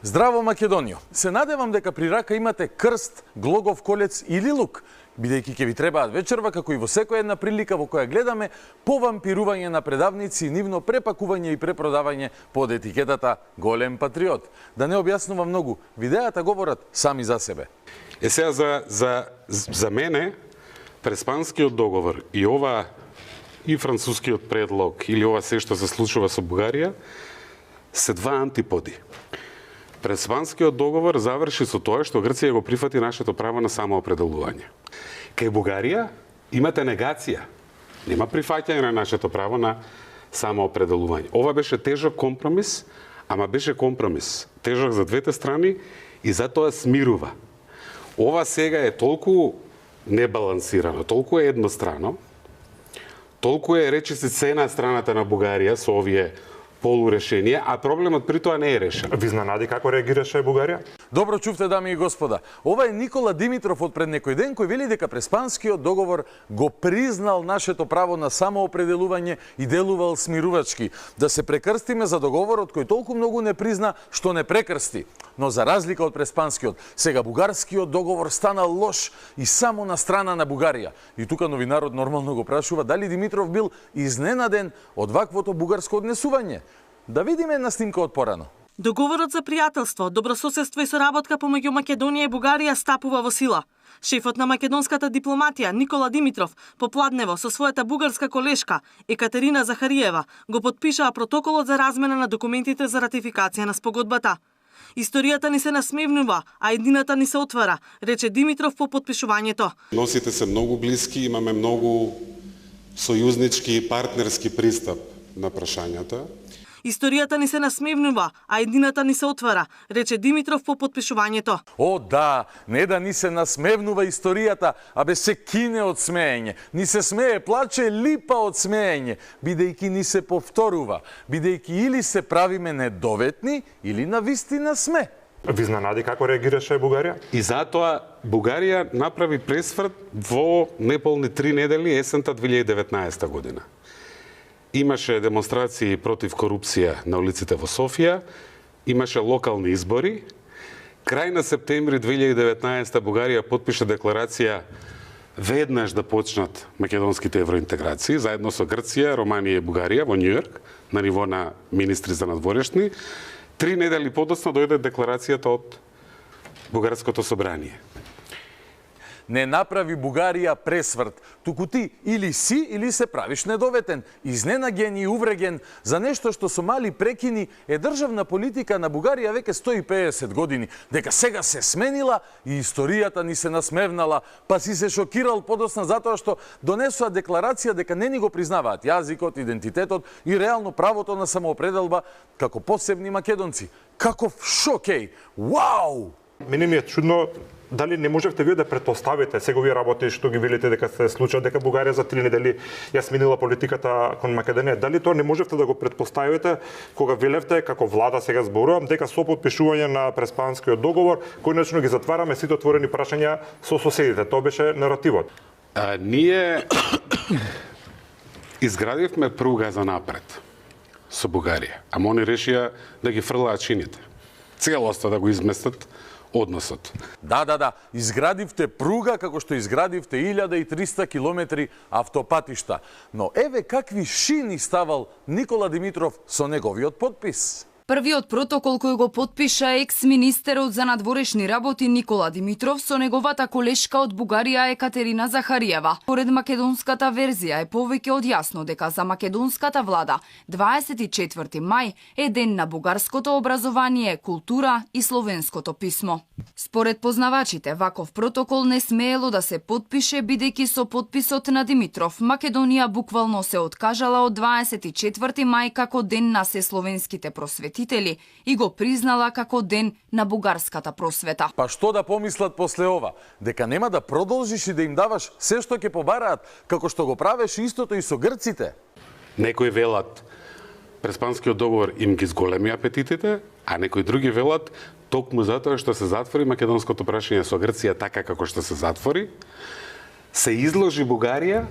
Здраво, Македонијо! Се надевам дека при рака имате крст, глогов колец или лук, бидејќи ќе ви требаат вечерва, како и во секоја една прилика во која гледаме повампирување на предавници и нивно препакување и препродавање под етикетата голем патриот. Да не објаснувам многу, видеата говорат сами за себе. Сега за мене Преспанскиот договор и ова и францускиот предлог или ова се што се случува со Бугарија се два антиподи. Преспанскиот договор заврши со тоа што Грција го прифати нашето право на самоопределување. Кај Бугарија имате негација. Нема прифаќање на нашето право на самоопределување. Ова беше тежок компромис, ама беше компромис. Тежок за двете страни и затоа смирува. Ова сега е толку небалансирано, толку е еднострано, толку е речиси цена страната на Бугарија со овие полурешенија, а проблемот при тоа не е решен. Ви изненади како реагираше Бугарија? Добро чувте, дами и господа. Ова е Никола Димитров од пред некој ден кој вели дека Преспанскиот договор го признал нашето право на самоопределување и делувал смирувачки. Да се прекрстиме за договорот кој толку многу не призна што не прекрсти. Но за разлика од Преспанскиот, сега бугарскиот договор стана лош и само на страна на Бугарија. И тука новинарот нормално го прашува дали Димитров бил изненаден од ваквото бугарско однесување. Да видиме една снимка од порано. Договорот за пријателство, добрососедство и соработка помеѓу Македонија и Бугарија стапува во сила. Шефот на македонската дипломатија Никола Димитров попладнево со својата бугарска колешка Екатерина Захариева го потпишаа протоколот за размена на документите за ратификација на спогодбата. Историјата ни се насмевнува, а едината ни се отвара, рече Димитров по потпишувањето. Носите се многу блиски, имаме многу сојузнички и партнерски пристап на прашањата. Историјата ни се насмевнува, а едината ни се отвара, рече Димитров по потпишувањето. О, да, не да ни се насмевнува историјата, а бе се кине од смеење. Ни се смее, плаче, липа од смеење, бидејќи ни се повторува, бидејќи или се правиме недоветни, или навистина сме. Ви изненади како реагираше Бугарија? И затоа Бугарија направи пресврт во неполни 3 недели есента 2019 година. Имаше демонстрации против корупција на улиците во Софија, имаше локални избори. Крај на септември 2019 Бугарија потпише декларација веднаш да почнат македонските евроинтеграции, заедно со Грција, Романија и Бугарија во Њујорк, на ниво на министри за надворешни. 3 недели подоцна дојде декларацијата од Бугарското собрание. Не направи Бугарија пресврт, туку ти или си или се правиш недоветен, изненаген и увреген за нешто што со мали прекини е државна политика на Бугарија веќе 150 години, дека сега се сменила и историјата ни се насмевнала, па си се шокирал подоцна затоа што донесоа декларација дека не ни го признаваат јазикот, идентитетот и реално правото на самоопределба како посебни македонци. Каков шок, Вау! Мене ми е чудно дали не можевте вие да претпоставите, сега вие работи што ги велите дека се случува, дека Бугарија за 3 недели ја сменила политиката кон Македонија, дали тоа не можевте да го претпоставите кога велевте како влада, сега зборувам, дека со потпишување на Преспанскиот договор којначно ги затвараме сите отворени прашања со соседите. Тоа беше наративот. Ние изградивме пруга за напред со Бугарија, ама они решија да ги фрлаат чините. Целоста да го изместат односот. Да, изградивте пруга како што изградивте 1300 километри автопатишта. Но еве какви шини ставал Никола Димитров со неговиот подпис. Првиот протокол кој го потпиша екс-министерот за надворешни работи Никола Димитров со неговата колешка од Бугарија Екатерина Захариева. Поред македонската верзија е повеќе од јасно дека за македонската влада 24 мај е ден на бугарското образование, култура и словенското писмо. Според познавачите, ваков протокол не смеело да се потпише бидејќи со потписот на Димитров Македонија буквално се откажала од 24 мај како ден на сесловенските просвети и го признала како ден на бугарската просвета. Па што да помислат после ова? Дека нема да продолжиш и да им даваш се што ќе побараат, како што го правеше истото и со грците? Некои велат Преспанскиот договор им ги зголеми апетитите, а некои други велат токму затоа што се затвори македонското прашање со Грција така како што се затвори, се изложи Бугарија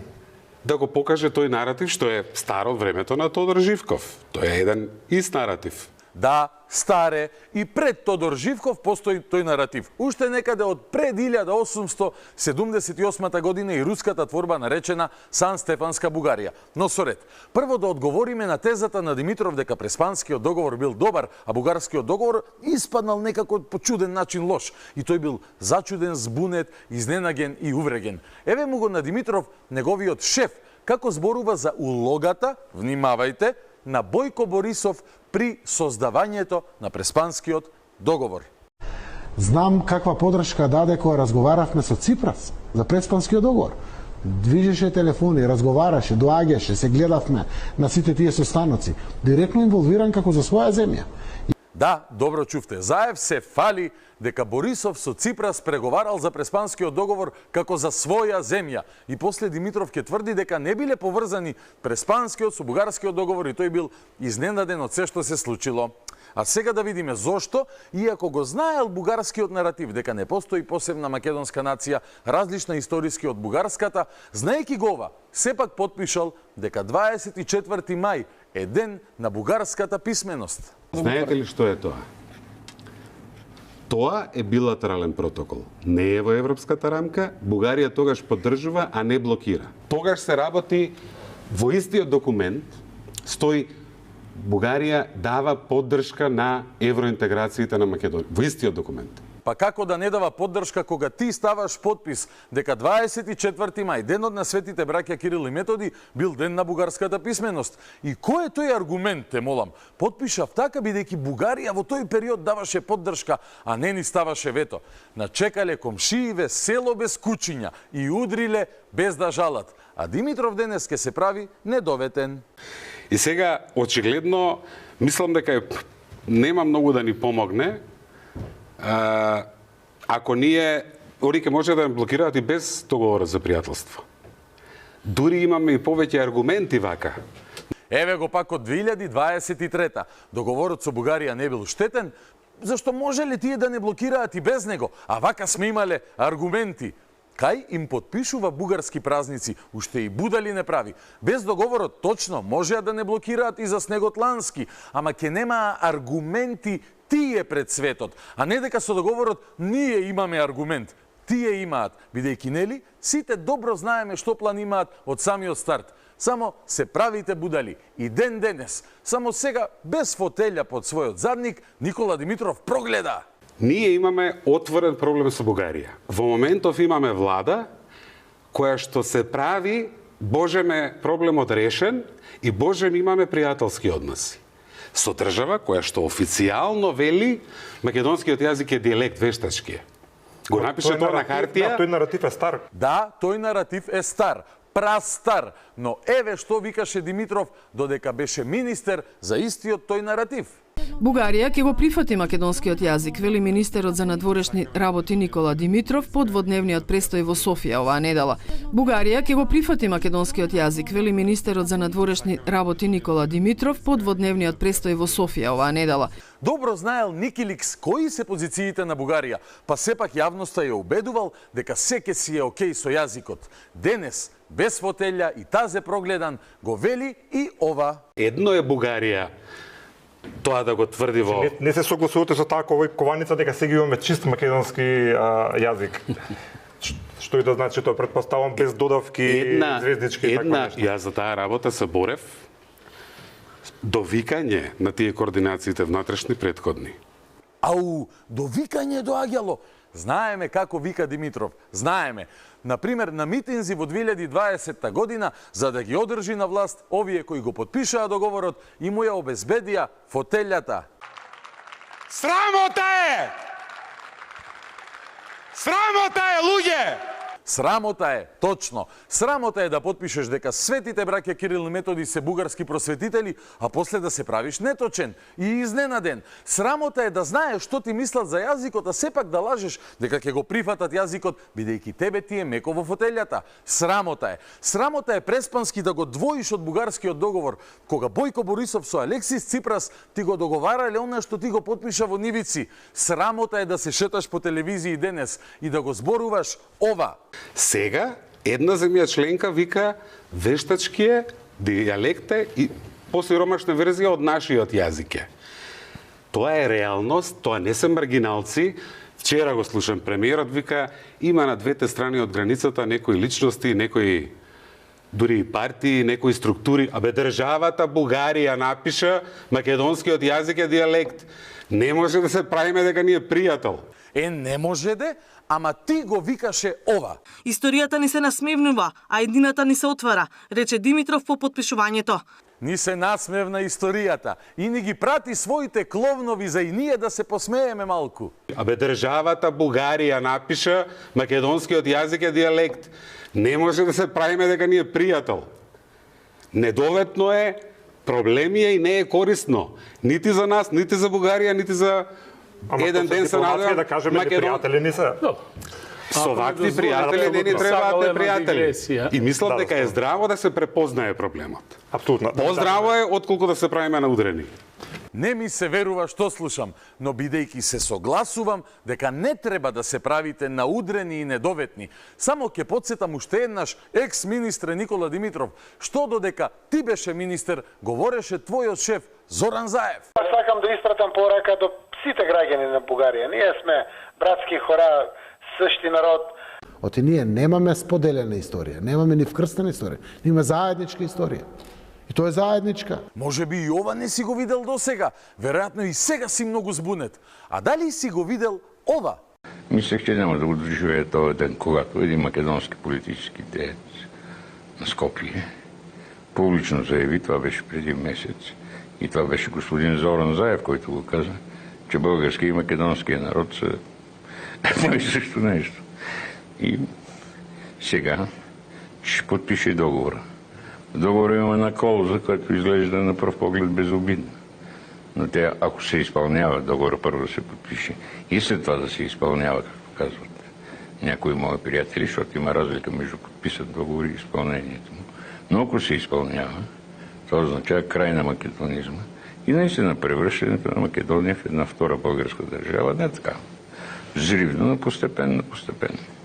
да го покаже тој наратив што е стар од времето на Тодор Живков. Тој е еден ист наратив. Да, старе, и пред Тодор Живков постои тој наратив. Уште некаде од пред 1878 година и руската творба наречена Сан Стефанска Бугарија. Но со ред, прво да одговориме на тезата на Димитров дека Преспанскиот договор бил добар, а Бугарскиот договор испаднал некако по чуден начин лош. И тој бил зачуден, збунет, изненаген и увреген. Еве му го на Димитров неговиот шеф, како зборува за улогата, внимавајте, на Бојко Борисов при создавањето на Преспанскиот договор. Знам каква подршка даде кога разговаравме со Ципрас за Преспанскиот договор. Движеше телефони, разговараше, доаѓаше, се гледавме на сите тие состаноци. Директно инволвиран како за своја земја. Да, добро чувте. Заев се фали дека Борисов со Ципрас преговарал за Преспанскиот договор како за своја земја. И после Димитров ќе тврди дека не биле поврзани Преспанскиот со Бугарскиот договор и тој бил изненаден од се што се случило. А сега да видиме зошто, иако го знаел бугарскиот наратив дека не постои посебна македонска нација, различна историски од бугарската, знаејќи го ова, сепак потпишал дека 24 мај е ден на бугарската писменост. Знаете ли што е тоа? Тоа е билатерален протокол. Не е во европската рамка, Бугарија тогаш поддржува, а не блокира. Тогаш се работи во истиот документ, стои Бугарија дава поддршка на евроинтеграциите на Македонија. Во истиот документ. Па како да не дава поддршка кога ти ставаш подпис дека 24 мај, денот на светите браќа Кирил и Методи, бил ден на бугарската писменост? И кој е тој аргумент, те молам? Потпишав така бидејќи Бугарија во тој период даваше поддршка, а не ни ставаше вето. Начекале комшииве село без кучиња и удриле без да жалат. А Димитров денес ке се прави недоветен. И сега, очигледно, мислам дека нема многу да ни помогне, ако ние, Орике може да не блокираат и без договорот за пријателство. Дури имаме и повеќе аргументи вака. Еве го пак од 2023. Договорот со Бугарија не бил штетен, зашто може ли тие да не блокираат и без него? А вака сме имале аргументи. Кај им потпишува бугарски празници, уште и будали не прави. Без договорот точно можеа да не блокираат и за снегот лански, ама ќе нема аргументи тие пред светот, а не дека со договорот ние имаме аргумент. Тие имаат, бидејќи нели, сите добро знаеме што план имаат од самиот старт. Само се правите будали. И ден денес, само сега, без фотелја под својот задник, Никола Димитров прогледа. Ние имаме отворен проблем со Бугарија. Во моментов имаме влада која што се прави, божем е проблемот решен и божем имаме пријателски односи. Со држава која што официјално вели македонскиот јазик е дијалект вештачки. Го напише тоа на хартија. Тој наратив е стар. Да, тој наратив е стар, прастар, но еве што викаше Димитров додека беше министер за истиот тој наратив. Бугарија ќе го прифати македонскиот јазик, вели министерот за надворешни работи Никола Димитров по дводневниот престој во Софија оваа недела. Бугарија ќе го прифати македонскиот јазик, вели министерот за надворешни работи Никола Димитров по дводневниот престој во Софија оваа недела. Добро знаел Никиликс кои се позициите на Бугарија, па сепак јавноста ја убедувал дека секе си е окей со јазикот. Денес, без фотелја и тазе прогледан, го вели и ова. Едно е Бугарија тоа да го тврди во... Не се согласувате со таа кованица дека сега имаме чист македонски јазик. Што и да значи тоа, претпоставам без додавки, звездички и така нешто. Јас за таа работа се борев до викање на тие координациите внатрешни претходни. Ау, до викање доаѓало. Знаеме како вика Димитров, знаеме. Например, на митинзи во 2020 година, за да ги одржи на власт, овие кои го потпишаа договорот и му ја обезбедија фотелјата. Срамота е! Срамота е, луѓе! Срамота е, точно. Срамота е да потпишеш дека светите браќа Кирил и Методи се бугарски просветители, а после да се правиш неточен и изненаден. Срамота е да знаеш што ти мислат за јазикот, а сепак да лажеш дека ќе го прифатат јазикот, бидејќи тебе ти е меко во фотелјата. Срамота е. Срамота е преспански да го двоиш од бугарскиот договор, кога Бојко Борисов со Алексис Ципрас ти го договарале она што ти го потпиша во нивици. Срамота е да се шеташ по телевизија денес и да го зборуваш ова. Сега, една земја членка вика вештачки е, дијалекте и посиромашна верзија од нашиот јазик е. Тоа е реалност, тоа не се маргиналци. Вчера го слушам премиерот, вика, има на двете страни од границата некои личности, некои дури и партии, некои структури. Абе, државата Бугарија напиша македонскиот јазик е дијалект. Не може да се правиме дека ни е пријател. Не може де, ама ти го викаше ова. Историјата ни се насмевнува, а едината ни се отвара, рече Димитров по потпишувањето. Ни се насмевна историјата и ни ги прати своите кловнови за и ние да се посмееме малку. Абе, државата Бугарија напиша македонскиот јазик е дијалект. Не може да се правиме дека ни е пријател. Недоветно е, проблеми е и не е корисно. Нити за нас, нити за Бугарија, нити за еден ден се надевам. Да кажеме дека пријатели не се. Со вакви пријатели не ни требаат непријатели. И мислам дека е здраво да се препознае проблемот. Апсолутно. Поздраво е отколку да се правиме на удрени. Не ми се верува што слушам, но бидејќи се согласувам дека не треба да се правите наудрени и недоветни. Само ќе потсетам уште еднаш екс-министр Никола Димитров, што додека ти беше министер, говореше твојот шеф Зоран Заев. Сакам да испратам порака до сите граѓани на Бугарија. Ние сме братски хора, същи народ. Оти ние немаме споделена историја, немаме ни вкрстена историја, имаме заедничка историја. И тоа е заедничка. Може би и ова не си го видел досега, веројатно и сега си многу збунет. А дали си го видел ова? Мислех, че няма да го доживея този ден, когато един македонски политически деец на Скопие публично заяви, това беше преди месец, и това беше господин Зоран Заев, който го каза, че български и македонския народ са едно и също нещо. И сега ще подпише договора. В договора има една клауза, която изглежда на пръв поглед безобидна. Но тя, ако се изпълнява, договора първо да се подпише и след това да се изпълнява, както казват някои мои приятели, защото има разлика между подписат договори и изпълнението му. Но ако се изпълнява, това означава край на македонизма и наистина превръщането на Македония в една втора българска държава. Не така. Взривно, но постепенно.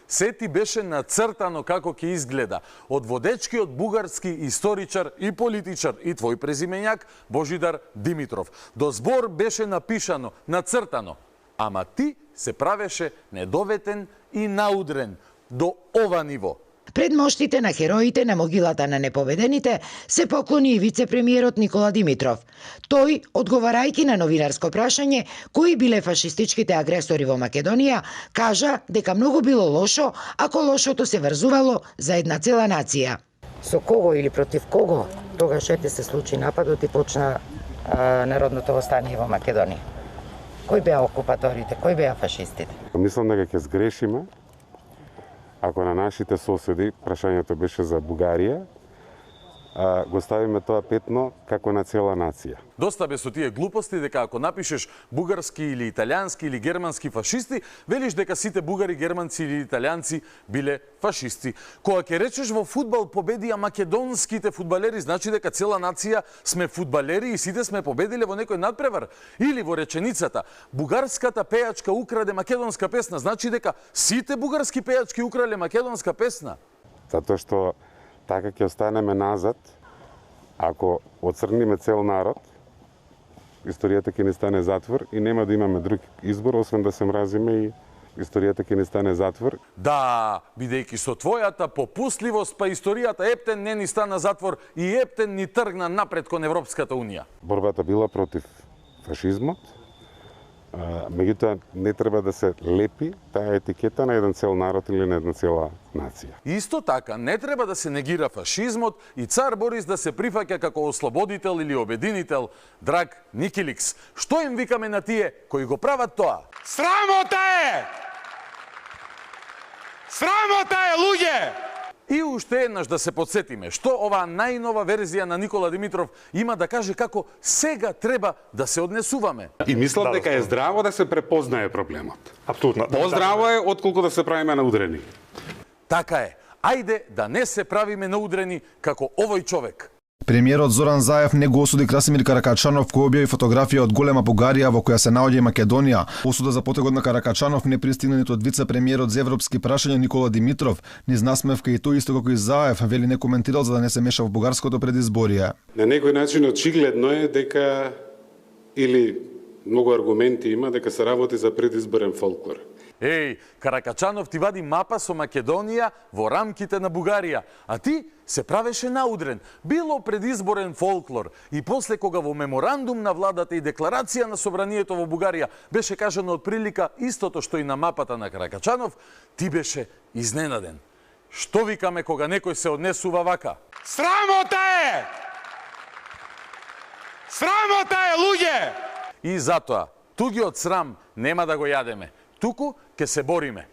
Се ти беше нацртано како ќе изгледа од водечкиот бугарски историчар и политичар и твој презименјак Божидар Димитров. До збор беше напишано, нацртано, ама ти се правеше недоветен и наудрен до ова ниво. Пред моштите на хероите на могилата на непобедените се поклони и вице-премиерот Никола Димитров. Тој, одговарајќи на новинарско прашање кои биле фашистичките агресори во Македонија, кажа дека многу било лошо ако лошото се врзувало за една цела нација. Со кого или против кого тогаш ете се случи нападот и почна народното востание во Македонија? Кои беа окупаторите, кои беа фашистите? Мислам дека ќе сгрешиме ако на нашите соседи, прашањето беше за Бугарија, го ставиме тоа петно како на цела нација. Доста бе со тие глупости дека ако напишеш бугарски или италијански или германски фашисти, велиш дека сите бугари, германци или италијанци биле фашисти. Кога ќе речеш во фудбал победија македонските фудбалери, значи дека цела нација сме фудбалери и сите сме победиле во некој надпревар. Или во реченицата бугарската пејачка украде македонска песна, значи дека сите бугарски пејачки украле македонска песна. Затоа што така ќе останеме назад, ако оцрниме цел народ, историјата ќе ни стане затвор и нема да имаме друг избор, освен да се мразиме и историјата ќе ни стане затвор. Да, бидејќи со твојата попустливост, па историјата ептен не ни стана затвор и ептен ни тргна напред кон Европската Унија. Борбата била против фашизмот, меѓутоа не треба да се лепи таа етикета на еден цел народ или на една цела нација. Исто така, не треба да се негира фашизмот и цар Борис да се прифаќа како ослободител или обединител, драг Никиликс. Што им викаме на тие кои го прават тоа? Срамота е! Срамота е, луѓе! И уште еднаш да се подсетиме што оваа најнова верзија на Никола Димитров има да каже како сега треба да се однесуваме. И мислам дека е здраво да се препознае проблемот. Апсолутно. Поздраво е отколку да се правиме на удрени. Така е. Ајде да не се правиме наудрени како овој човек. Премиерот Зоран Заев не го осуди Красимир Каракачанов кој објави фотографија од голема Бугарија во која се наоѓа и Македонија. Осуда за потегот на Каракачанов не пристигна ниту од вице-премиерот за европски прашања Никола Димитров. Низ насмевка и тој исто како и Заев вели не коментирал за да не се меша во бугарското предизборие. На некој начин очигледно е дека или многу аргументи има дека се работи за предизборен фолклор. Еј, Каракачанов ти вади мапа со Македонија во рамките на Бугарија, а ти се правеше наудрен. Било предизборен фолклор и после кога во меморандум на владата и декларација на собранието во Бугарија беше кажано од прилика истото што и на мапата на Каракачанов, ти беше изненаден. Што викаме кога некој се однесува вака? Срамота е! Срамота е, луѓе! И затоа, тугиот срам нема да го јадеме. Туку ке се бориме.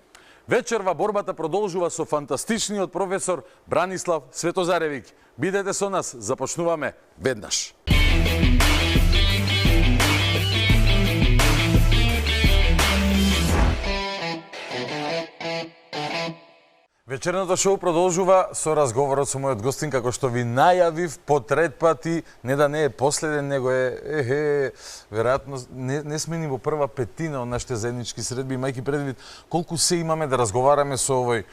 Вечерва борбата продолжува со фантастичниот професор Бранислав Светозаревиќ. Бидете со нас, започнуваме веднаш. Вечерното шоу продолжува со разговорот со мојот гостин, како што ви најавив по трет пати, не да не е последен, него е веројатно не сме ни во прва петина од нашите заеднички средби, имајќи предвид колку се имаме да разговараме со овој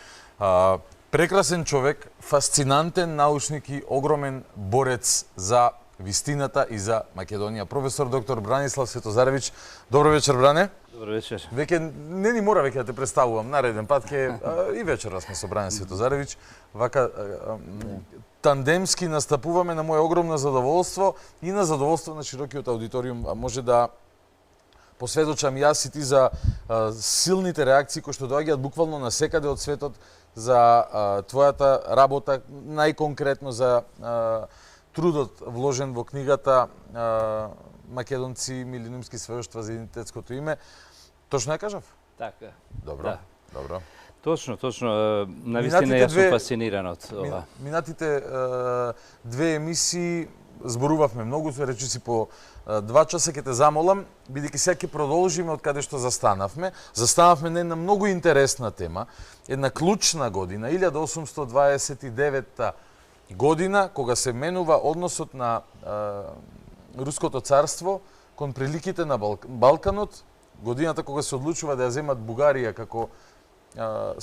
прекрасен човек, фасцинантен научник и огромен борец за вистината и за Македонија. Професор доктор Бранислав Светозаревиќ. Добро вечер, Бране. Добро вечер. Веќе не ни мора веќе да те представувам. Нареден пат ке и вечера сме со Бране Светозаревиќ. Вака тандемски настапуваме на моје огромно задоволство и на задоволство на широкиот аудиториум. Може да посведочам јас и ти за силните реакции кои што доаѓаат буквално на секаде од светот за твојата работа, најконкретно за трудот вложен во книгата Македонци, милениумски сведоштва за идентитетското име. Точно ја кажав? Така. Добро, да. Добро. Точно. Навистина јас сум фасциниран од ова. Минатите две емисии зборувавме многу, речиси по 2 часа, ќе те замолам, бидејќи сега ќе продолжиме од каде што застанавме. Застанавме на една многу интересна тема, една клучна година, 1829 година, кога се менува односот на Руското царство кон приликите на Балканот, годината кога се одлучува да ја земат Бугарија како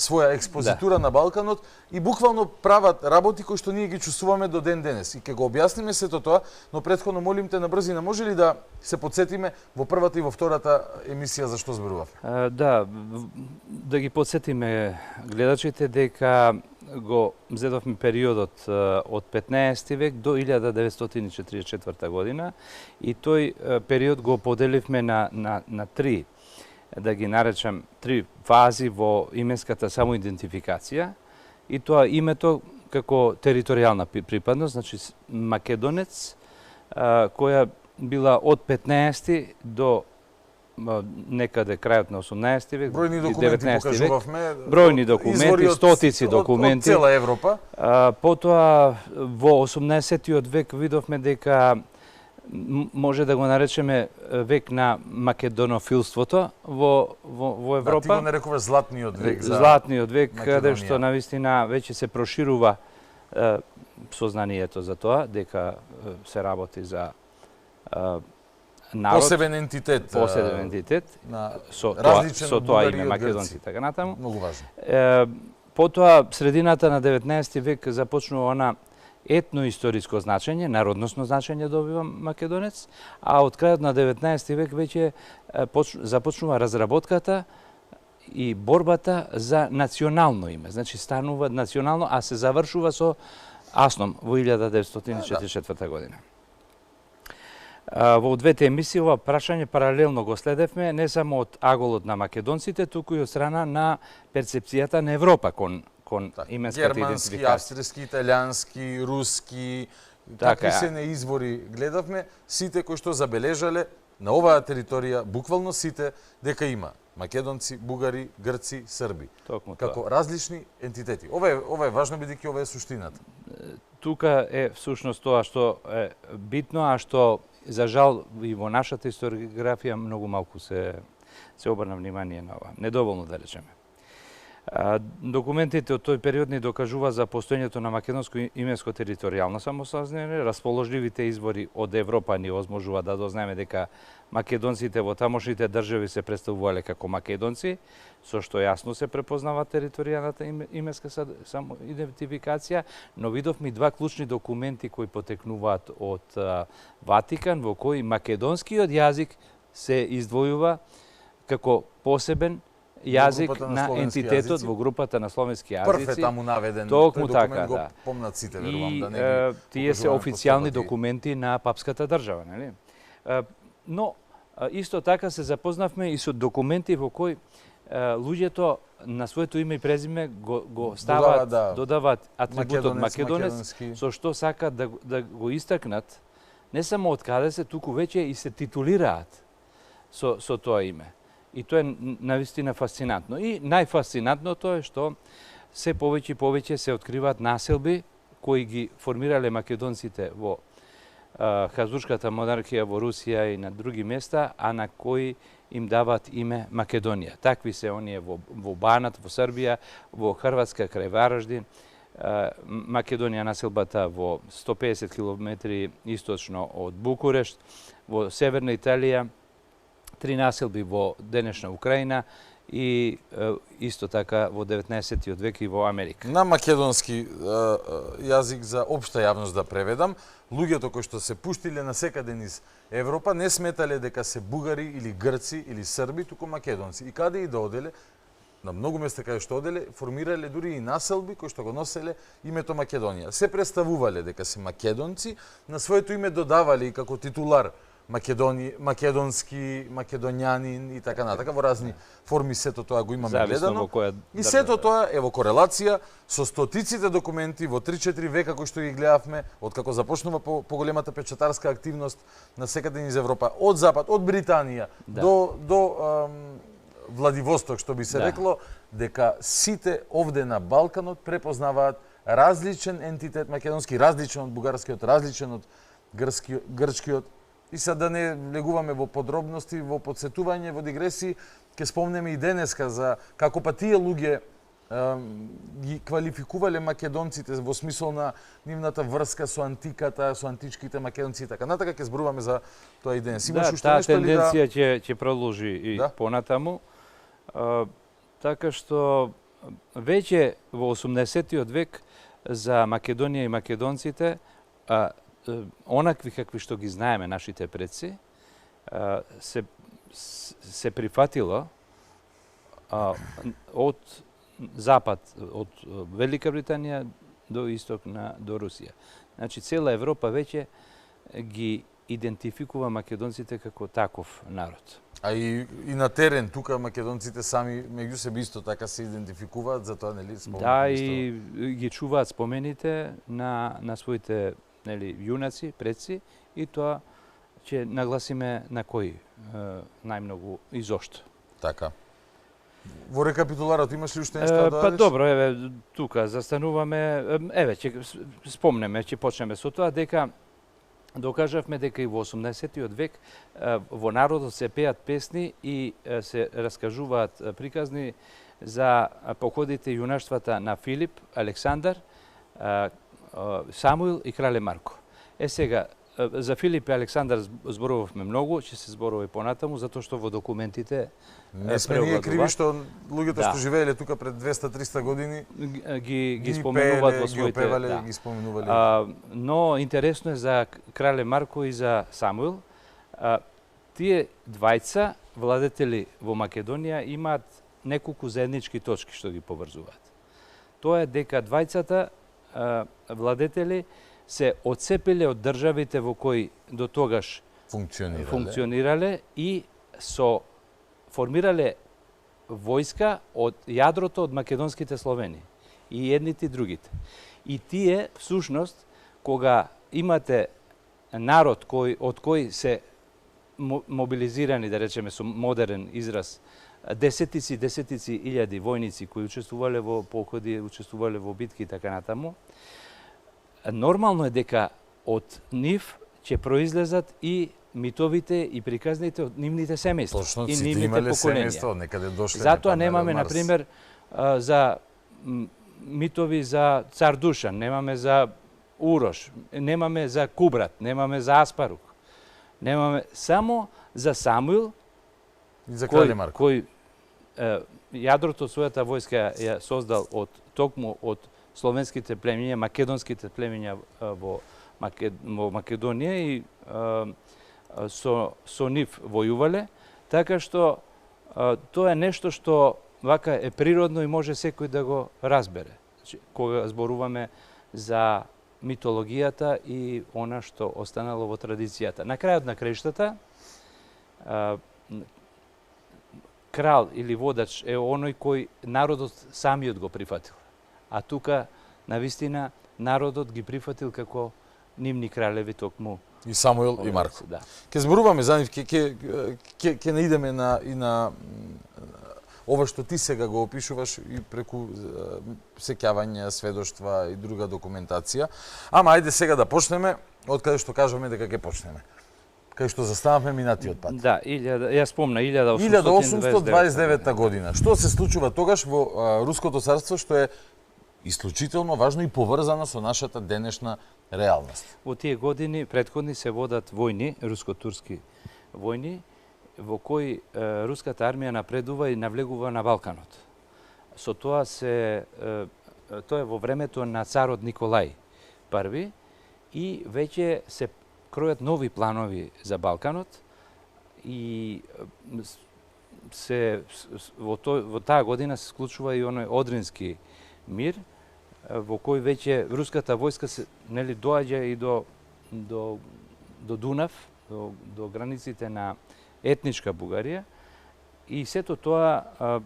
своја експозитура на Балканот и буквално прават работи кои што ние ги чувствуваме до ден денес. И ќе го објасниме сето тоа, но претходно молим те на брзина, може ли да се подсетиме во првата и во втората емисија за што зборувавме? Да ги подсетиме гледачите дека го зедовме периодот од 15 век до 1944 година и тој период го поделивме на три, да ги наречам, три фази во именската самоидентификација и тоа името како територијална припадност, значи македонец, која била од 15 до некаде крајот на 18 век, бројни документи покажувавме, бројни документи, стотици документи од цела Европа. Потоа во 18-тиот век видовме дека може да го наречеме век на македонофилството во Европа. Да, ти го нарекуваш златниот век за златниот век, каде што навистина веќе се проширува сознанието за тоа дека се работи за народ, посебен ентитет со тоа име македонци, така натаму. Многу важно. Потоа средината на 19 век започнува она етноисториско значење, народносно значење добива македонец, а од крајот на 19 век веќе започнува разработката и борбата за национално име. Значи станува национално, а се завршува со Асном во 1944 година. Во двете емисии ова прашање паралелно го следевме не само од аголот на македонците, туку и од страна на перцепцијата на Европа кон именската идентификација. Германски, австријски, италијански, руски, какви се не извори гледавме, сите кои што забележале на оваа територија, буквално сите, дека има македонци, бугари, грци, срби. Како различни ентитети. Ова е важно бидејќи ова е суштината. Тука е всушност тоа што е битно, а што за жал и во нашата историографија многу малку се обрна внимание на ова. Недоволно да речеме. Документите од тој период ни докажува за постоењето на македонско именско територијално самосознание. Расположливите извори од Европа ни озможува да дознаеме дека македонците во тамошните држави се представувале како македонци, со што јасно се препознава територијалната именска самоидентификација, но видовме два клучни документи кои потекнуваат од Ватикан, во кои македонскиот јазик се издвојува како посебен јазик на ентитетот во групата на словенски јазици. Прв е таму наведен. Токму тој така, документ го да. помнат сите, верувам, да не И тие се покажуваме официјални постапати. документи на папската држава, нели? Но исто така се запознавме и со документи во кои луѓето на своето име и презиме го стават, додаваат атрибутот македонец, со што сакаат да го истакнат не само од каде се, туку веќе и се титулираат со тоа име. И тоа е навистина фасцинантно. И најфасцинантното е што се повеќе и повеќе се откриваат населби кои ги формирале македонците во Хазуршката монархија во Русија и на други места, а на кои им даваат име Македонија. Такви се оние во Банат, во Србија, во Хрватска крај Вараждин, Македонија населбата во 150 км источно од Букурешт, во Северна Италија, 3 населби во денешна Украина и исто така во 19. век и во Америка. На македонски јазик за општа јавност да преведам, луѓето кои што се пуштиле на секаде низ Европа не сметале дека се бугари или грци или срби, туку македонци. И каде и да оделе, на многу места каде што оделе, формирале дури и населби кои што го носеле името Македонија. Се представувале дека се македонци, на своето име додавале и како титулар македонски, македонјанин и така натака, во разни форми сето тоа го имаме гледано. И сето тоа е во корелација со стотиците документи во 3-4 века кои што ги гледавме, од како започнува поголемата печатарска активност на секаде низ Европа, од Запад, од Британија до Владивосток, што би се рекло, дека сите овде на Балканот препознаваат различен ентитет македонски, различен од бугарскиот, различен од грчкиот. И сега да не влегуваме во подробности, во подсетување, во дигресии, ќе спомнеме и денеска за како па тие луѓе ги квалификувале македонците во смисол на нивната врска со антиката, со античките македонци и така натака, ќе зборуваме за тоа и денес. Да, таа тенденција ќе продолжи и понатаму. Така што веќе во 18. век за Македонија и македонците онакви какви што ги знаеме нашите предци, се прифатило од Запад, од Велика Британија до исток до Русија. Значи, цела Европа веќе ги идентификува македонците како таков народ. А и на терен, тука македонците сами меѓу себе исто така се идентификуваат, затоа нели спомените? Да, и ги чуваат спомените на своите јунаци, предци, и тоа ќе нагласиме на кои најмногу и зошто. Така. Во рекапитуларот имаш ли уште нешто да додадеш? Па добро, еве, тука застануваме, еве, ќе спомнеме, ќе почнеме со тоа, дека докажавме дека и во 18. век во народот се пеат песни и се раскажуваат приказни за походите и јунаштвата на Филип, Александар, Самуил и крале Марко. Сега, за Филип и Александар зборувавме многу, ќе се зборува и понатаму, затоа што во документите не сме ние криви што луѓето што живееле тука пред 200-300 години ги споменуваат во своите, ги опевале, ги споменувале. Но интересно е за крале Марко и за Самуил. Тие двајца владетели во Македонија имаат неколку заеднички точки што ги поврзуваат. Тоа е дека двајцата владетели се отцепиле од државите во кои до тогаш функционирале и формирале војска од јадрото од македонските Словени, и едните и другите. И тие, всушност, кога имате народ од кој се мобилизирани, да речеме со модерен израз, десетици илјади војници кои учествувале во походи, учествувале во битки и така натаму, нормално е дека од нив ќе произлезат и митовите и приказните од нивните семејства и нивните поколенија. Затоа немаме, например, за митови за цар Душан, немаме за Урош, немаме за Кубрат, немаме за Аспарук. Немаме само за Самуил, кој јадрото својата войска ја создал токму од словенските племиња, македонските племиња во Македонија и со нив војувале, така што тоа е нешто што вака е природно и може секој да го разбере. Значи, кога зборуваме за митологијата и она што останало во традицијата. На крајот на краиштата, крал или водач е оној кој народот самиот го прифатил. А тука, навистина, народот ги прифатил како нивни кралеви токму. И Самуил и Марко. Да. Ке зборуваме за нив, ке наидеме и на ова што ти сега го опишуваш и преку сеќавања, сведоштва и друга документација. Ама ајде сега да почнеме од каде што кажуваме дека ќе почнеме. Кај што застанавме минатиот пат. Да, ја спомна 1829 година. Што се случува тогаш во Руското царство, што е исклучително важно и поврзано со нашата денешна реалност? Во тие години претходни се водат војни, руско-турски војни, во кои руската армија напредува и навлегува на Балканот. Со тоа тоа е во времето на царот Николај I и веќе се кројат нови планови за Балканот и во таа година се склучува и оној Одрински мир, во кој веќе руската војска доаѓа и до Дунав, до границите на етничка Бугарија, и сето тоа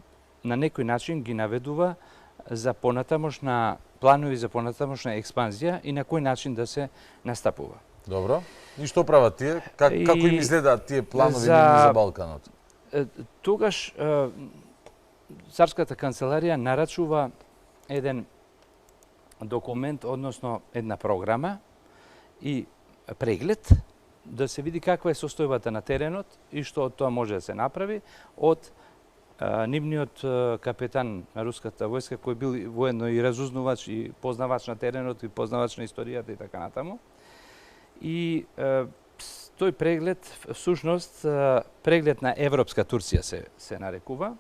на некој начин ги наведува за понатамошна планови за понатамошна експанзија и на кој начин да се настапува. Добро. И што прават тие? Како им изгледаат тие планови за Балканот? Тогаш царската канцеларија нарачува еден документ, односно една програма и преглед, да се види каква е состојбата на теренот и што од тоа може да се направи од нивниот капетан на руската војска, кој бил воено и разузнавач и познавач на теренот и познавач на историјата и така натаму. И тој преглед, всушност, преглед на Европска Турција се нарекува.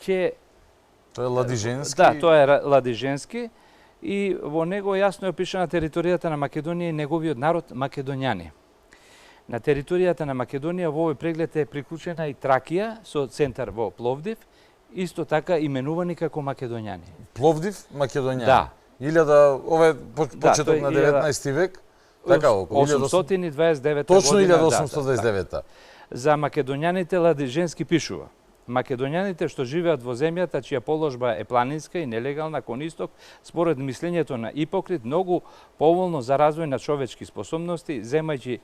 Тоа е ладиженски? Да, тоа е ладиженски. И во него јасно е опишана територијата на Македонија и неговиот народ македоњани. На територијата на Македонија во овој преглед е приклучена и Тракија со центар во Пловдив, исто така именувани како македоњани. Пловдив, македоњани? Да. Ова е почеток на 19 век? Така, околу 829 Точно година. 1829. За македоњаните ладиженски пишува: македоњаните што живеат во земјата чија положба е планинска и нелегална кон исток, според мислењето на Ипокрит, многу поволно за развој на човечки способности, земајќи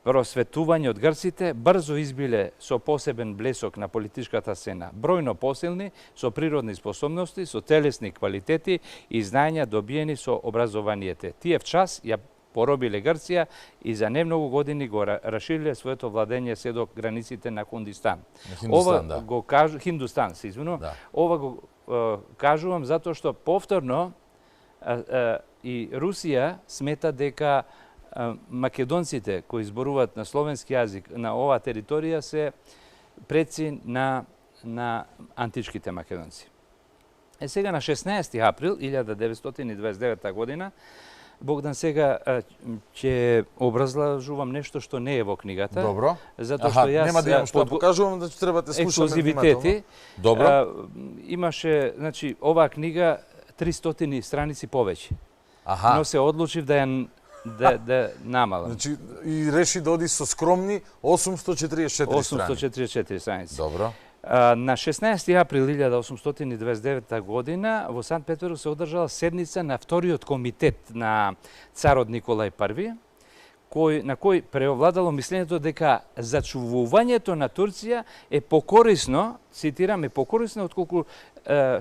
просветување од грците, брзо избиле со посебен блесок на политичката сцена, бројно посилни, со природни способности, со телесни квалитети и знаења добиени со образованието. Тие вчас ја поробиле Грција и за немногу години го расшириле своето владење се до границите на Хундистан. Хиндустан, да. Го кажу, Хиндустан, се извинувам. Да. Ова го кажувам затоа што повторно и Русија смета дека македонците кои зборуваат на словенски јазик на оваа територија се предци на античките македонци. Сега на 16 април 1929 година Богдан сега ќе образлажувам нешто што не е во книгата. Добро. Затоа што јас нема да имам што покажувам, да треба да слушаме внимателно. Добро. Имаше, значи, оваа книга 300 страници повеќе. Но се одлучив да ја намалам. Значи, и реши да оди со скромни 844 844 страници. Добро. На 16 април 1829 година во Санкт Петербург се одржала седница на вториот комитет на царот Николај I, на кој преовладало мислењето дека зачувувањето на Турција е покорисно, цитирам, е покорисно отколку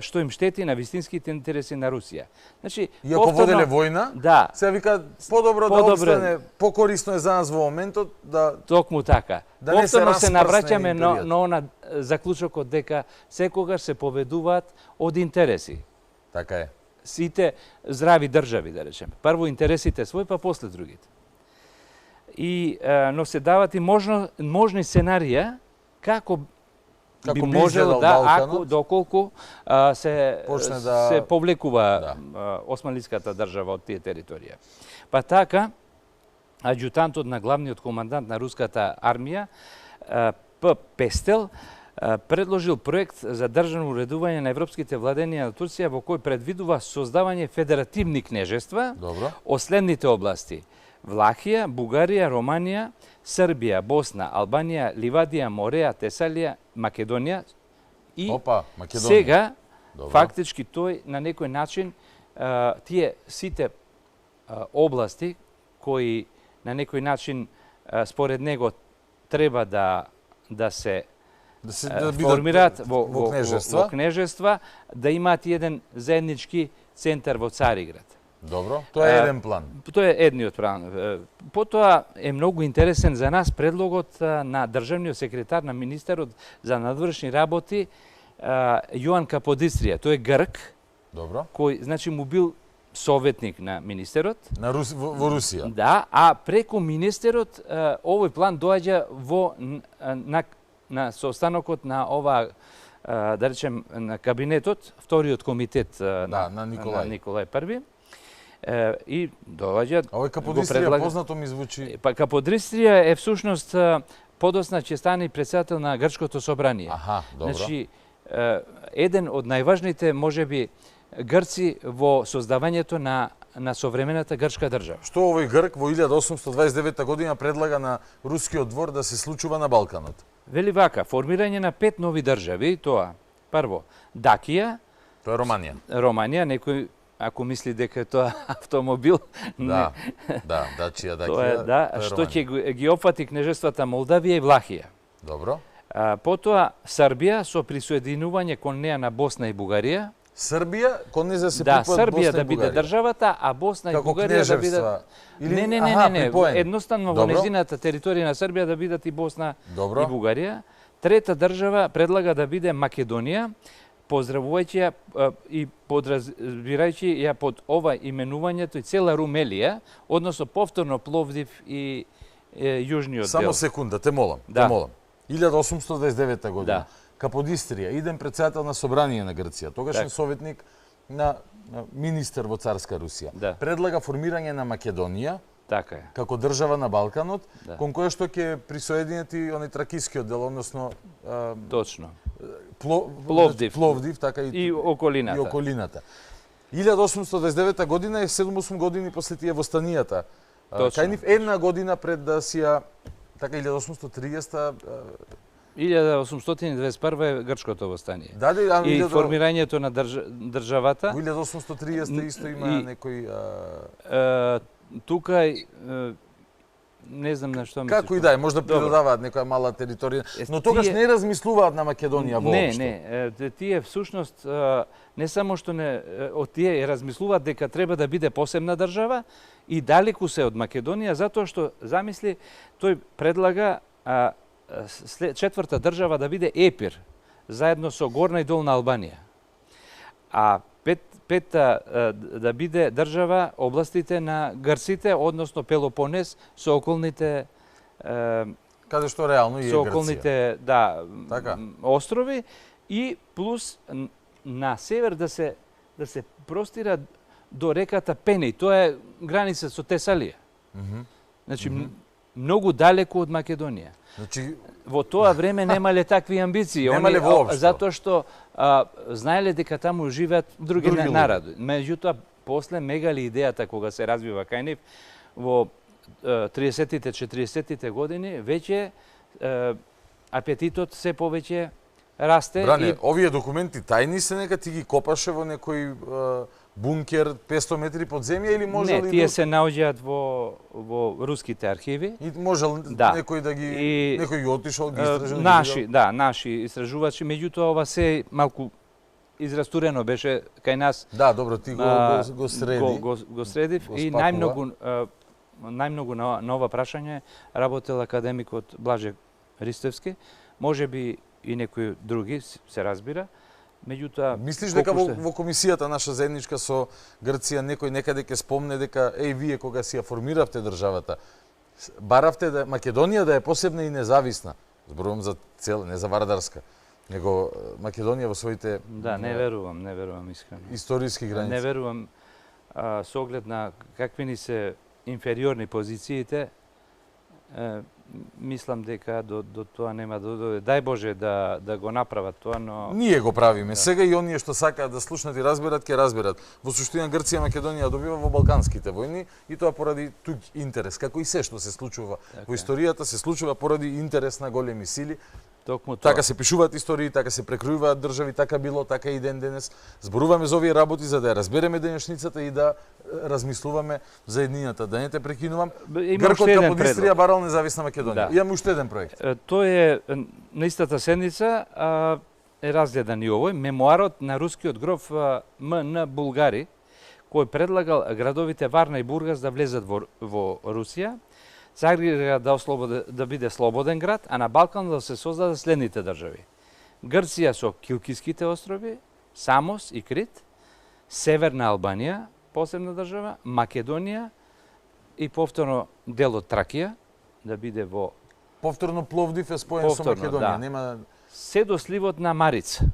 што им штети на вистинските интереси на Русија. Значи, и ако воделе војна, да, се вика подобро да обстане, покорисно е за нас во моментот да токму така. Да не повторно се навраќаме на она заклучокот дека секогаш се поведуваат од интереси. Така е. Сите здрави држави, да речеме. Прво интересите свој, па после другите. Но се дават и можни сценарија како би можело ако доколку се повлекува османлиската држава од тие територија. Па така, аџутантот на главниот командант на руската армија, П. Пестел, предложил проект за државно уредување на европските владења на Турција во кој предвидува создавање федеративни кнежества од следните области: Влахија, Бугарија, Романија, Србија, Босна, Албанија, Ливадија, Мореја, Тесалија, Македонија и сега фактички тој на некој начин тие сите области кои на некој начин според него треба да се формираат во кнежества, да имаат еден заеднички центар во Цариград. Добро, тоа е еден план. Тоа е едниот план. Потоа е многу интересен за нас предлогот на државниот секретар на министерот за надворешни работи Јоан Каподистрија. Тој е грк. Добро. Кој значи му бил советник на министерот. Во Русија. Да, а преку министерот овој план доаѓа на состанокот на ова, да речем, на кабинетот, вториот комитет на Николај I. И доаѓа... Овој Каподистрија познато ми звучи. Па Каподистрија е всушност подосна ќе стане председател на Грчкото собрание. Аха, добро. Значи, еден од најважните, можеби, грци во создавањето на современата грчка држава. Што овој грк во 1829 година предлага на рускиот двор да се случува на Балканот? Вели вака, формирање на 5 нови држави, тоа, прво, Дакија. Тоа е Романија. Романија, некој, ако мисли дека тоа автомобил... Да, Дачија, Дакија. Тоа е, да, што ќе ги опфати кнежествата Молдавија и Влахија. Добро. Потоа, Србија со присоединување кон неа на Босна и Бугарија. Србија, кон не за се припојат Босна и Бугарија. Да, Србија да биде државата, а Босна и Бугарија да бидат... Не, едноставно во незината територија на Србија да бидат и Босна и Бугарија. Трета држава предлага да биде Македонија, поздравувајќи ја и подразбирајќи ја под ова именувањето и цела Румелија, односно повторно Пловдив и јужниот дел. Само секунда, те молам. 1829 година. Каподистрија, иден председател на собрание на Грција, тогашен советник на министер во царска Русија. Предлага формирање на Македонија, како држава на Балканот, кон која што ќе присоединети оној тракискиот дел, односно точно. Пловдив, така и околината. 1829 година е 7-8 години после тие востанијата. Кајнив една година пред да си ја, така 1830 1821 е грчкото востание. И формирањето на државата. Во 1830 исто има некој... Тука не знам на што мислиш. Како и да е, може да придодаваат некоја мала територија, но тогаш не размислуваат на Македонија воопшто. Не, тие всушност не само што од тие размислуваат дека треба да биде посебна држава и далеку се од Македонија, затоа што замисли тој предлага четврта држава да биде Епир, заедно со Горна и Долна Албанија. А петта да биде држава областите на грците, односно Пелопонес со околните каде што реално и е Грција. Со околните, острови и плюс на север да се простира до реката Пенеј. Тоа е граница со Тесалија. Значи многу далеку од Македонија. Значи, во тоа време немале такви амбиции. Немале воопшто. Затоа што знаеле дека таму живеат други народи. Меѓутоа, после мегали идејата кога се развива кај нив, во 30-тите, 40-тите години, веќе апетитот се повеќе расте. Бране, овие документи тајни се, нека ти ги копаше во некој бункер 500 метри под земја или може ли... Не, тие се наоѓаат во руските архиви. И можел некој да ги... Некој ги отишол, ги истражил? Наши истражувачи, меѓутоа ова се малку израстурено беше кај нас. Да, добро, ти го среди. Го средив и најмногу на ова прашање работел академикот Блаже Ристевски, можеби и некои други, се разбира. Меѓутоа, мислиш дека во комисијата наша заедничка со Грција некој некаде ќе спомне дека вие кога си ја формиравте државата, баравте да Македонија да е посебна и независна. Зборувам за цела, не за Вардарска, него Македонија во своите не верувам искрено. Историски граници. Не верувам со оглед на какви ни се инфериорни позициите, мислам дека до тоа нема да дојде. Дај Боже да го направат тоа, но Ние го правиме. Сега и оние што сакаат да слушнат и разберат, ќе разберат. Во суштина Грција Македонија добива во Балканските војни и тоа поради туѓ интерес, како и се што се случува во историјата, се случува поради интерес на големи сили. Токму тоа. Така се пишуваат истории, така се прекројуваат држави, така било, така и ден денес. Зборуваме за овие работи за да ја разбереме денешницата и да размислуваме за еднината. Да не те прекинувам. Гркот како Подистрија барал независна Македонија. Имаме уште еден проект. Тој е на истата седница е разгледан и овој мемоарот на рускиот гроф М.Н. Булгари, кој предлагал градовите Варна и Бургас да влезат во Русија, Загреб да биде слободен град, а на Балкан да се создадат следните држави. Грција со Килкиските острови, Самос и Крит, Северна Албанија, посебна држава, Македонија и повторно дел од Тракија да биде во повторно Пловдив е споен со Македонија, нема се до сливот на Марица.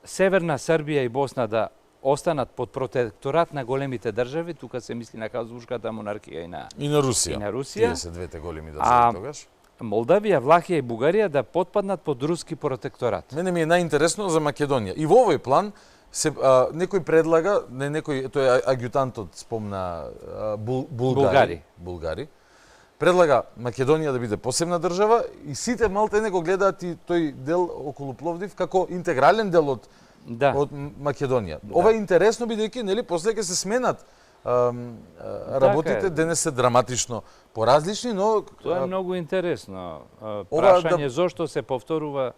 Северна Србија и Босна да останат под протекторат на големите држави, тука се мисли на Хабсбуршката монархија и на Русија. Тие се двете големи држави тогаш. Молдавија, Влахија и Бугарија да потпаднат под руски протекторат. Мене ми е најинтересно за Македонија. И во овој план некој предлага, тој е агјутантот спомна Булгари. Предлага Македонија да биде посебна држава и сите малтене го гледаат и тој дел околу Пловдив како интегрален дел од Македонија. Ова е интересно бидејќи нели после ќе се сменат работите, денес се драматично поразлични, но тоа е многу интересно. Прашање зошто се повторува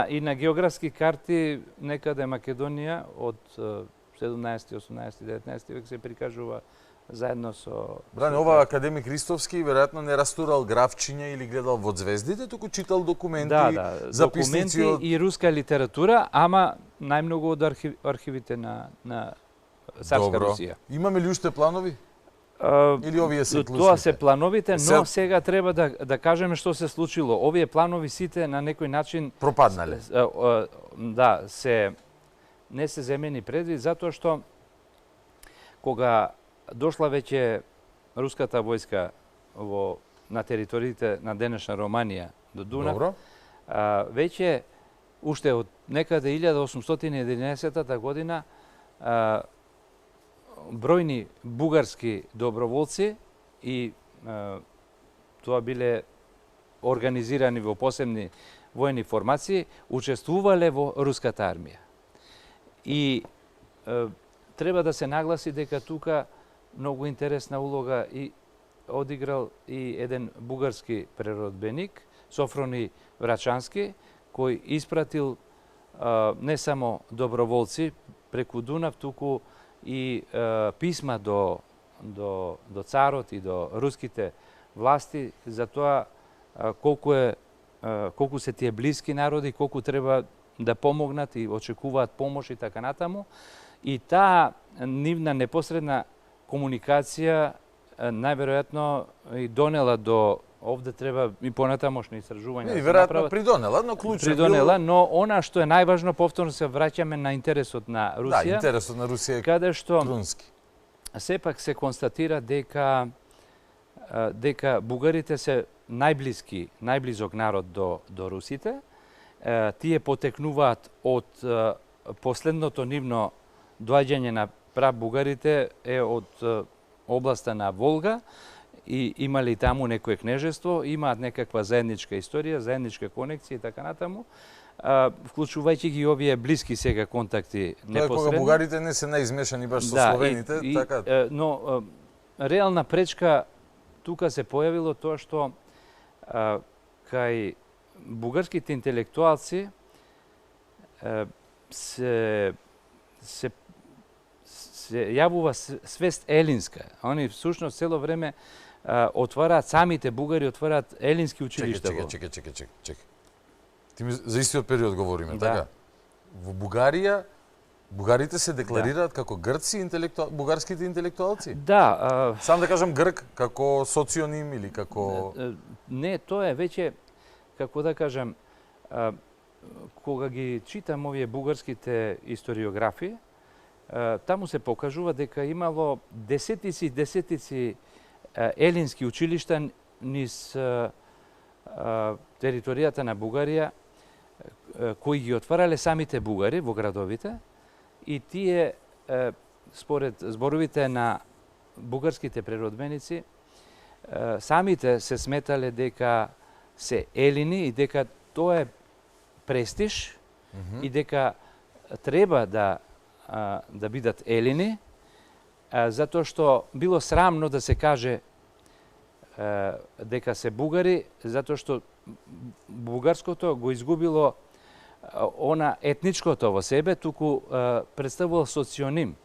и на географски карти некаде Македонија од 17, 18, 19 век се прикажува заедно со... Бране, ова академик Ристовски веројатно не растурал графчиња или гледал во звездите, туку читал документи, записници документи и руска литература, ама најмногу од архивите на Царска Русија. Имаме ли уште планови? Или овие се клучните? Тоа се плановите, но сега треба да кажеме што се случило. Овие планови сите на некој начин пропаднале. Да, не се земени предвид затоа што кога дошла веќе руската војска на териториите на денешна Романија до Дунав, веќе уште од некаде 1811 година бројни бугарски доброволци и тоа биле организирани во посебни војни формации, учествувале во руската армија. И треба да се нагласи дека тука многу интересна улога и одиграл и еден бугарски преродбеник, Софрони Врачански, кој испратил не само доброволци преку Дунав, туку и писма до царот и до руските власти за тоа колку се тие блиски народи, колку треба да помогнат и очекуваат помош и така натаму. И таа нивна непосредна комуникација најверојатно и донела до овде треба и понатамошни истражувања. И веројатно придонела, но клучно придонела, но она што е најважно, повторно се враќаме на интересот на Русија. Да, интересот на Русија е каде што крунски. Сепак се констатира дека бугарите се најблизок народ до русите. Тие потекнуваат од последното нивно доаѓање на прабугарите е од областа на Волга и имали таму некое кнежество, имаат некаква заедничка историја, заедничка конекција и така натаму, вклучувајќи ги овие блиски сега контакти непосредни. Кога бугарите не се наизмешани баш со словените, така. Но реална пречка тука се појавило тоа што кај бугарските интелектуалци се јавува свест елинска. Они всушност цело време отвараат, самите бугари отвараат елински училишта. Чекај. Ти ми за истиот период говориме, така? Во Бугарија бугарите се декларираат како грци, бугарските интелектуалци? Да. Сам да кажам грк како соционим или како... Не, тоа е веќе, како да кажам, кога ги читам овие бугарските историографии, таму се покажува дека имало десетици елински училишта низ територијата на Бугарија, кои ги отварале самите бугари во градовите, и тие, според зборовите на бугарските преродбеници, самите се сметале дека се елини и дека тоа е престиж и дека треба да бидат елини, затоа што било срамно да се каже дека се бугари, затоа што бугарското го изгубило она етничкото во себе, туку представувал соционим,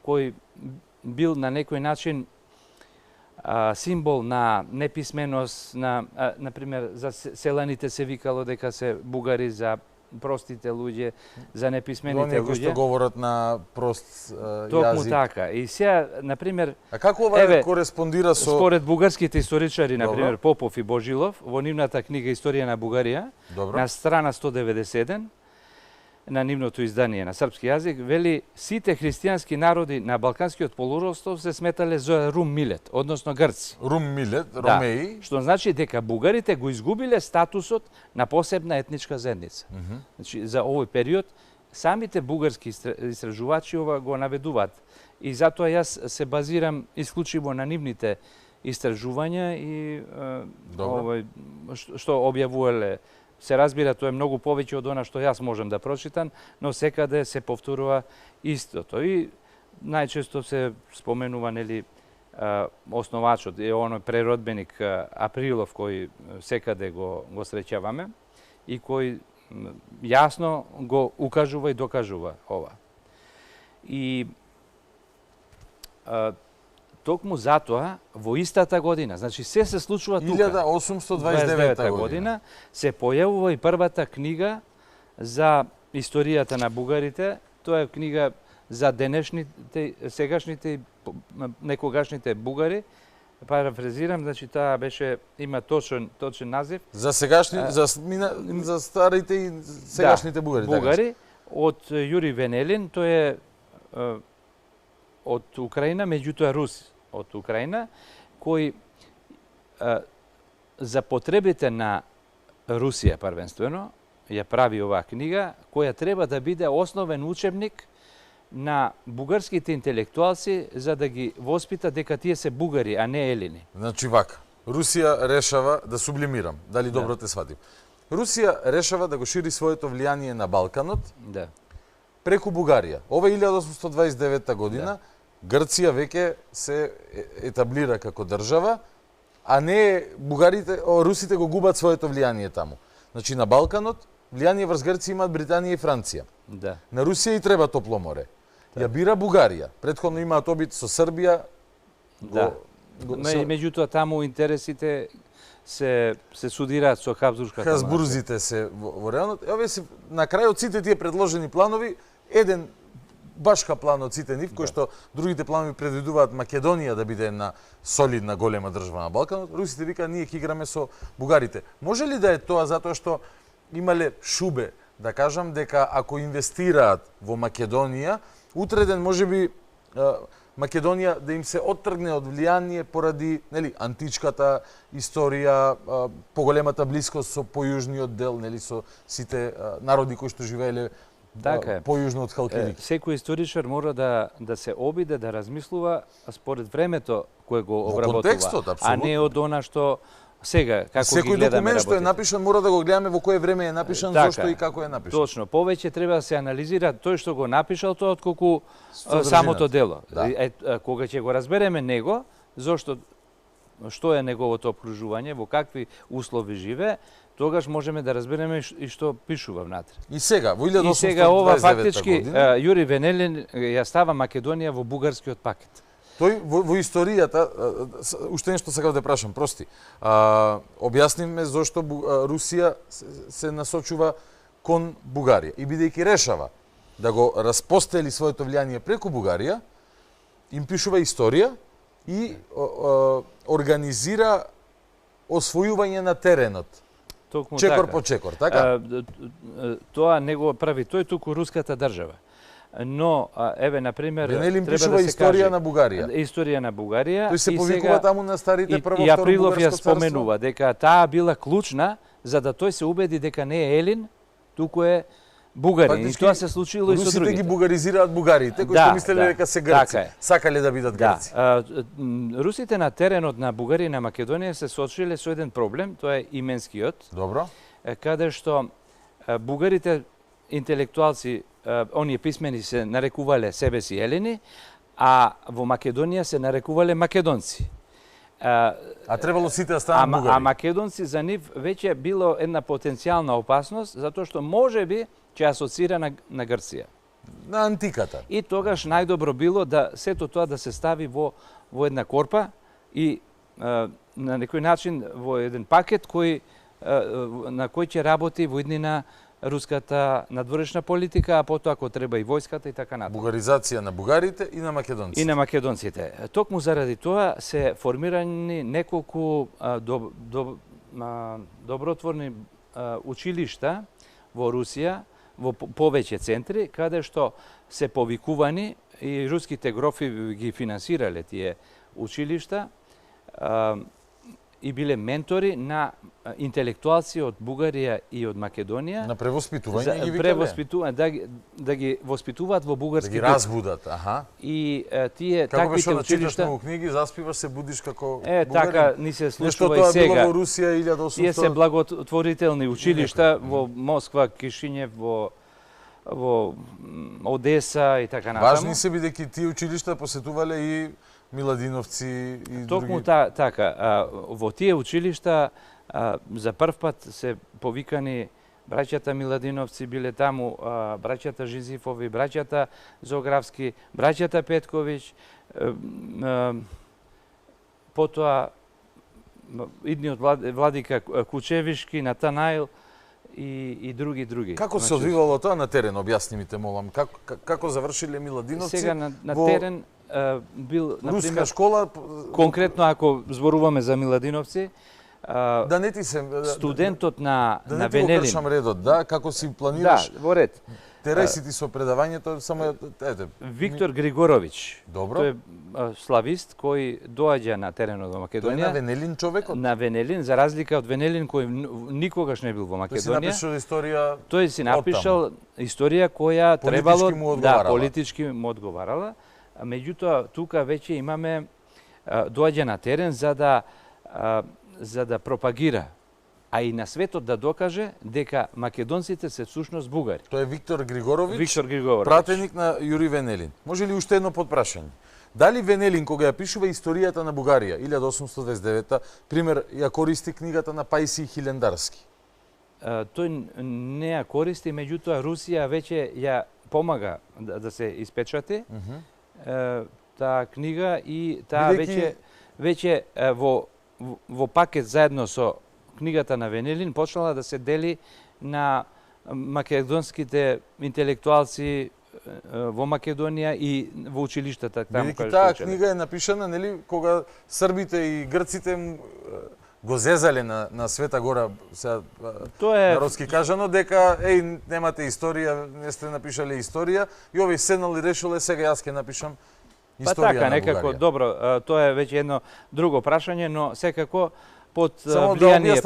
кој бил на некој начин символ на неписменост, например, за селаните се викало дека се бугари, за простите луѓе, за неписмените луѓе. Оние кои што говорат на прост јазик. Токму така. И сега, например... А како ова кореспондира со... Според бугарските историчари, например, Попов и Божилов, во нивната книга Историја на Бугарија, на страна 191, на нивното издание на српски јазик, вели сите христијански народи на Балканскиот полуостров се сметале за рум милет, односно грци. Рум милет, ромеи. Да, што значи дека бугарите го изгубиле статусот на посебна етничка заедница. Значи, за овој период самите бугарски истражувачи ова го наведуваат. И затоа јас се базирам исклучиво на нивните истражувања и што објавувале. Се разбира, тоа е многу повеќе од она што јас можем да прочитам, но секаде се повторува истото. И најчесто се споменува, нели, основачот, е оној преродбеник Априлов, кој секаде го среќаваме и кој јасно го укажува и докажува ова. И токму затоа, во истата година, значи се случува тука, 1829 година, се појавува и првата книга за историјата на бугарите. Тоа е книга за денешните, сегашните, некогашните бугари. Парафразирам, значи таа беше, има точен назив. За сегашни, за старите и сегашните бугари. Бугари, од Јури Венелин, тој е од Украина, меѓутоа Рус од Украина, кој за потребите на Русија првенствено ја прави оваа книга, која треба да биде основен учебник на бугарските интелектуалци за да ги воспита дека тие се бугари, а не елини. Значи вака, Русија решава, да сублимирам, дали добро те сватим. Русија решава да го шири своето влијание на Балканот преку Бугарија. Ова е 1829 година. Грција веќе се етаблира како држава, а не бугарите, русите го губат своето влијание таму. Значи на Балканот влијание врз Грција имаат Британија и Франција. На Русија и треба топло море. Ја бира Бугарија. Претходно имаат обид со Србија. Меѓутоа таму интересите се судираат со Хабсбургската монархија. Хабсбурзите се во реалност. Овие се на крај од сите тие предложени планови, еден башка план од сите нив, кој што другите планови предвидуваат Македонија да биде една солидна голема држава на Балканот, русите викаат ние ќе играме со бугарите. Може ли да е тоа затоа што имале шубе, да кажам, дека ако инвестираат во Македонија, утре ден можеби Македонија да им се оттргне од влијание поради, нели, античката историја, поголемата блискост со појужниот дел, нели, со сите народи кои што живееле појужно од Халкидики. Секој историчар мора да се обиде да размислува според времето кое го обработува, а не од она што сега како ги гледаме работите. Секој документ што е напишан мора да го гледаме во кое време е напишан, зошто и како е напишан. Точно, повеќе треба да се анализира тој што го напишал тоа отколку самото дело. Кога ќе го разбереме него, зошто, што е неговото обкружување, во какви услови живее, тогаш можеме да разбереме и што пишува внатре. И сега, во 1829 година... И сега ова фактички, Јури Венелин ја става Македонија во бугарскиот пакет. Тој во историјата, уште нешто сакав да прашам, прости, објаснивме зошто Русија се насочува кон Бугарија. И бидејќи решава да го распостели своето влијание преку Бугарија, им пишува историја и организира освојување на теренот. Чекор по чекор, така? Тоа не го прави тој, туку руската држава. Но, еве, на пример, Венелин треба пишува да се историја каже, на Бугарија. Историја на Бугарија. Тој се и повикува сега- таму на старите прво, и второ Априлов ја бугарско царство. споменува дека таа била клучна за да тој се убеди дека не е Елин, туку е бугарин. И тоа се случило и со русите другите. ги бугаризираат бугарите, кои што мислеле дека се грци. Така е. Сакале да бидат грци. Русите на теренот на Бугарија и на Македонија се соочиле со еден проблем, тоа е именскиот. Добро. Каде што бугарите интелектуалци, оние писмени се нарекувале себе си елени, а во Македонија се нарекувале македонци. А требало сите да станат бугари. А македонци за нив веќе било една потенцијална опасност, затоа што можеби ќе асоцира на Грција. На антиката. И тогаш најдобро било да сето тоа да се стави во една корпа и на некој начин во еден пакет на кој ќе работи во иднина руската надворешна политика, а потоа ако треба и војската и така натаму. Бугаризација на бугарите и на македонците. И на македонците. Токму заради тоа се формирани неколку добротворни училишта во Русија, во повеќе центри, каде што се повикувани и руските грофи ги финансирале тие училишта и биле ментори на интелектуалци од Бугарија и од Македонија. На превоспитување ги викале? Превоспитување, да ги воспитуваат во бугарски дух. Да ги разбудат, аха. И тие како таквите беше училишта... читаш многу книги, заспиваш се, будиш како бугарин? Така ни се случува и тоа сега. било во Русија 1800... Тие се благотворителни училишта во Москва, Кишинев, во Одеса и така натаму. Важни се бидејќи тие училишта посетувале и миладиновци и Токму други. така, во тие училишта за прв пат се повикани браќата Миладиновци, биле таму браќата Жизифови, браќата Зографски, браќата Петковиќ, потоа идниот владика Кучевишки, Натанаил и други. Како се одвивало тоа на терен, објасни ми те, молам. Како завршиле Миладиновци? Сега на терен бил, руска школа, конкретно ако зборуваме за Миладиновци, да не ти се студентот на Венелин. Да не ти го кршам редот, да, како си планираш. Да, во ред. Терај си ти со предавањето, само Виктор Григоровиќ. Добро. Тој е славист кој доаѓа на теренот во Македонија. Тој е на Венелин човекот? На Венелин, за разлика од Венелин кој никогаш не бил во Македонија. Тој си напишал историја. Тој си напишал историја која требало политички му одговарала. Меѓутоа тука веќе имаме доаѓа на терен за да пропагира, а и на светот да докаже дека македонците се всушност бугари. Тоа е Виктор Григоровиќ. Виктор Григоровиќ. Пратеник на Јури Венелин. Може ли уште едно подпрашање? Дали Венелин кога ја пишува историјата на Бугарија 1829, пример ја користи книгата на Пајси Хилендарски? Тој не ја користи, меѓутоа Русија веќе ја помага да се испечати таа книга и таа веќе во пакет заедно со книгата на Венелин почнала да се дели на македонските интелектуалци во Македонија и во училиштата таму каде што таа книга е напишана, нели, кога србите и грците го зезале на Света Гора, сега народски кажано, дека немате историја, не сте напишале историја, и овој седнал и решиле, сега јас ќе напишам историја на Бугарија. Па така, некако, добро, тоа е веќе едно друго прашање, но секако под влијание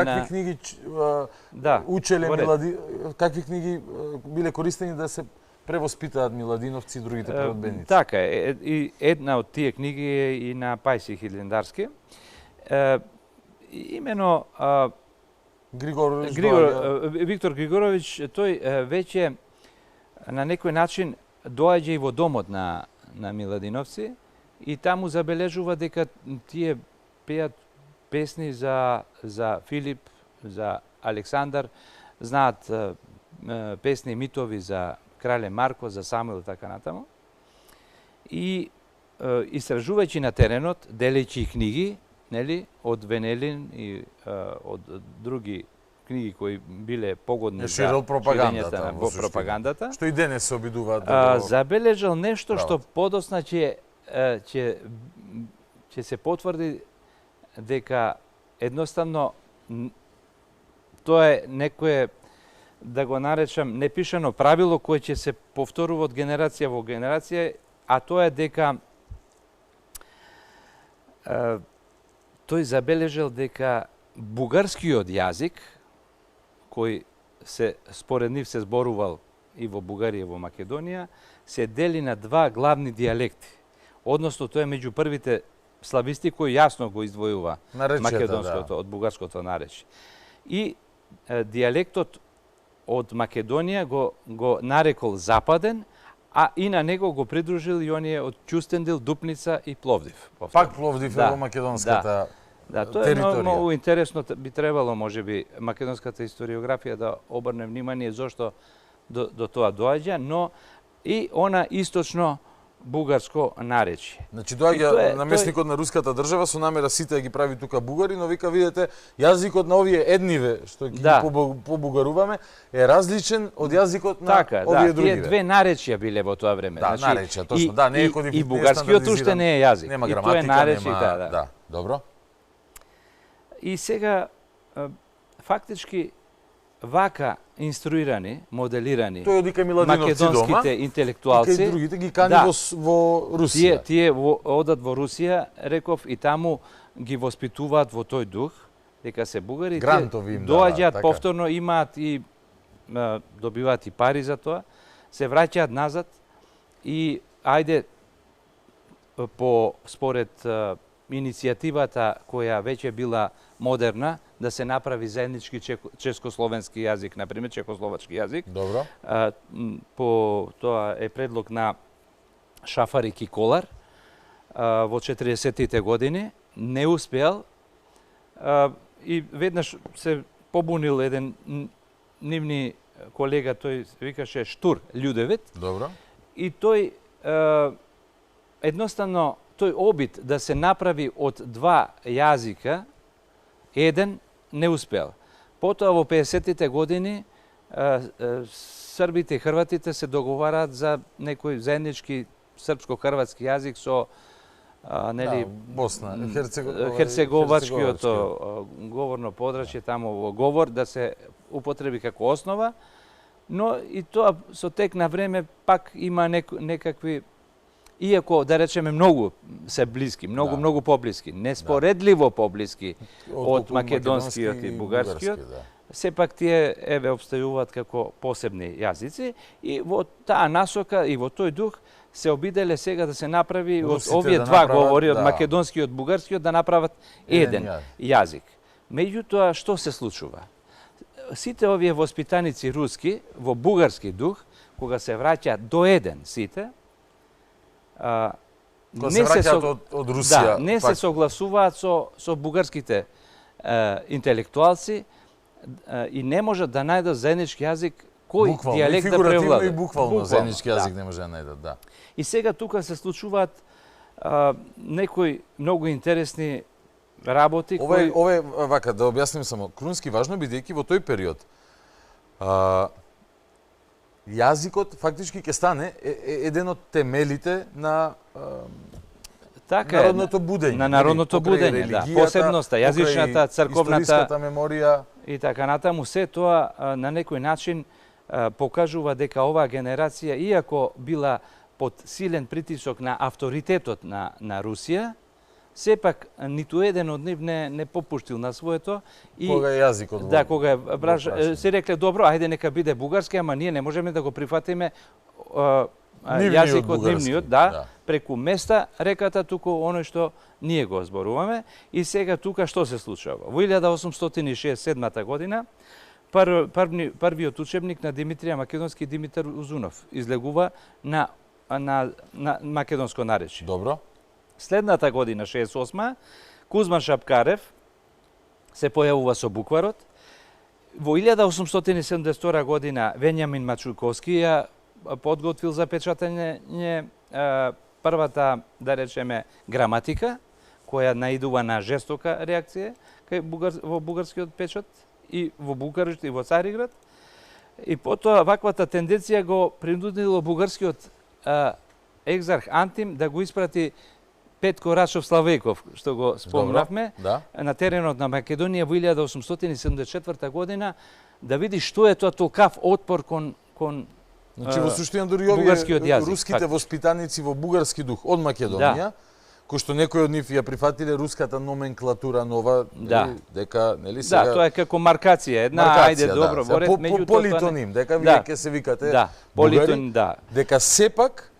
на... Какви книги учеле какви книги биле користени да се превоспитаат миладиновци и другите преродбеници? Така, и една од тие книги е и на Пајси Хилендарски. Имено Виктор Григоровиќ, тој веќе на некој начин доаѓа и во домот на Миладиновци и таму забележува дека тие пеат песни за Филип, за Александар, знаат песни и митови за крале Марко, за Самуил и така натаму. И истражувајќи на теренот, делејќи книги, нели, од Венелин и од други книги кои биле погодни за ширењето во пропагандата, што и денес се обидуваат да забележал нешто што подосна ќе се потврди дека едноставно тоа е некое да го наречам непишано правило кое ќе се повторува од генерација во генерација, а тоа е дека тој забележал дека бугарскиот јазик, кој се според нив се зборувал и во Бугарија и во Македонија, се дели на два главни дијалекти. Односно, тоа е меѓу првите слависти кои јасно го издвојува македонското од бугарското наречие. И дијалектот од Македонија го нарекол западен, а и на него го придружил и оние од Кюстендил, Дупница и Пловдив. Пак Пловдив е во македонската тоа е многу интересно, би требало можеби македонската историографија да обрне внимание зошто до тоа доаѓа, но и она источно бугарско наречие. Значи доаѓа наместникот на руската држава со намера сите да ги прави тука бугари, но вика видете јазикот на овие едниве што ги побугаруваме е различен од јазикот на овие другиве. Тие две наречија биле во тоа време. Да, наречија, точно. Да, не е кодифицирано. И бугарскиот уште не е јазик. Нема граматика, нема, да. Добро. И сега фактички вака инструирани, моделирани македонските интелектуалци, и другите ги кани во Русија. Тие одат во Русија, реков, и таму ги воспитуваат во тој дух, дека се бугари, доаѓаат повторно, имаат и добиваат и пари за тоа, се враќаат назад и ајде според иницијативата која веќе била модерна, да се направи заеднички чешко-словенски јазик, например чехословачки јазик. Добро. По тоа е предлог на Шафарик и Колар во 40-тите години, не успеал и веднаш се побунил еден нивни колега, тој викаше Штур Људевит. Добро. И тој едноставно тој обид да се направи од два јазика еден не успел. Потоа во 50-тите години србите и хрватите се договараат за некој заеднички српско-хрватски јазик со Босна, Херцеговачкиот говорно подрачје таму во говор да се употреби како основа, но и тоа со тек на време пак има некакви, иако да речеме многу се блиски, многу поблиски, неспоредливо поблиски од македонскиот и бугарскиот, сепак тие обстајуваат како посебни јазици и во таа насока и во тој дух се обиделе сега да се направи од овие два говори, од македонскиот и од бугарскиот, да направат еден јазик. Меѓутоа, што се случува? Сите овие воспитаници руски во бугарски дух, кога се враќаат до еден сите, не се согласуваат со бугарските интелектуалци и не можат да најдат заеднички јазик кој дијалект да превлада. И буквално заеднички јазик не може да најдат, да. И сега тука се случуваат некои многу интересни работи кои... Ове, вака, да објасним само, крунски важно, бидејќи во тој период јазикот фактички ќе стане еден од темелите на народното будење. На народното будење, да. Посебноста, јазичната, црковната, историската меморија и така натаму. Се тоа на некој начин покажува дека оваа генерација, иако била под силен притисок на авторитетот на Русија, сепак ниту еден од нив не попуштил на своето. Кога е јазикот? Да, кога се рекле, добро, ајде нека биде бугарски, ама ние не можеме да го прифатиме јазикот нивниот, преку места реката, туку оној што ние го зборуваме. И сега тука што се случува? Во 1867 година првиот учебник на Димитрија Македонски Димитар Узунов излегува на македонско наречие. Добро. Следната година, 68-ма, Кузман Шапкарев се појавува со букварот. Во 1872 година Вењамин Мачуковски ја подготвил за печатање првата, да речеме, граматика, која наидува на жестока реакција во бугарскиот печат и во Букарешт и во Цариград. И потоа ваквата тенденција го принудило бугарскиот екзарх Антим да го испрати Петко Рашов Славејков, што го спомнавме, на теренот на Македонија во 1874 година да види што е тоа толкав отпор кон Значи во суштина дури бугарскиот овие јазик, руските фактично. воспитаници во бугарски дух од Македонија, кои што некои од нив ја прифатиле руската номенклатура нова, дека нели сега Да, тоа е како маркација, една ајде добро, во ред, меѓутоа политоним, дека вие ќе се викате политон, дека сепак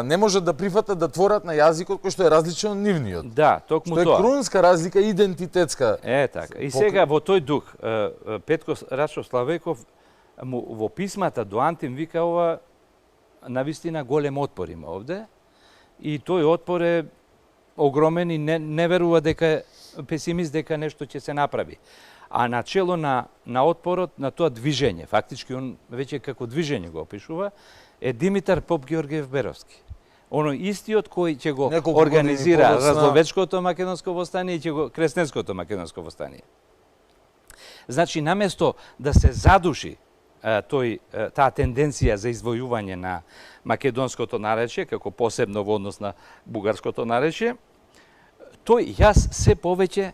не можат да прифатат да творат на јазикот кој што е различен од нивниот. Да, токму тоа. Што е крунска разлика, идентитетска. Така. И сега во тој дух Петко Рачов Славеков во писмата до Антим вика ова навистина голем отпор има овде. И тој отпор е огромен и не верува дека е песимист дека нешто ќе се направи. А начело на отпорот, на тоа движење, фактички он веќе како движење го опишува, е Димитар Поп Георгиев Беровски. Оно истиот кој ќе го организира Разловечкото македонско востание и ќе го Кресненското македонско востание. Значи, наместо да се задуши таа тенденција за извојување на македонското наречје, како посебно во однос на бугарското наречје, тој јас се повеќе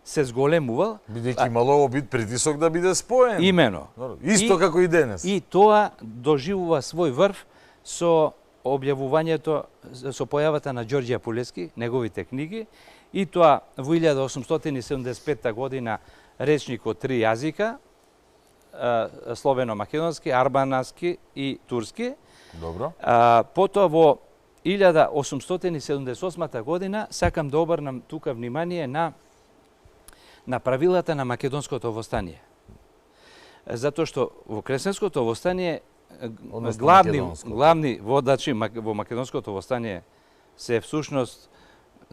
се зголемувал. Бидејќи имало обид притисок да биде споен. Имено. Исто како и денес. И тоа доживува свој врв со објавувањето, со појавата на Ѓорѓе Пулески, неговите книги, и тоа во 1875 година речник од 3 јазика, словено-македонски, арбанаски и турски. Добро. Потоа во 1878 година сакам да обрнам тука внимание на правилата на македонското востание. Затоа што во Кресненското востание главни водачи во македонското востание се всушност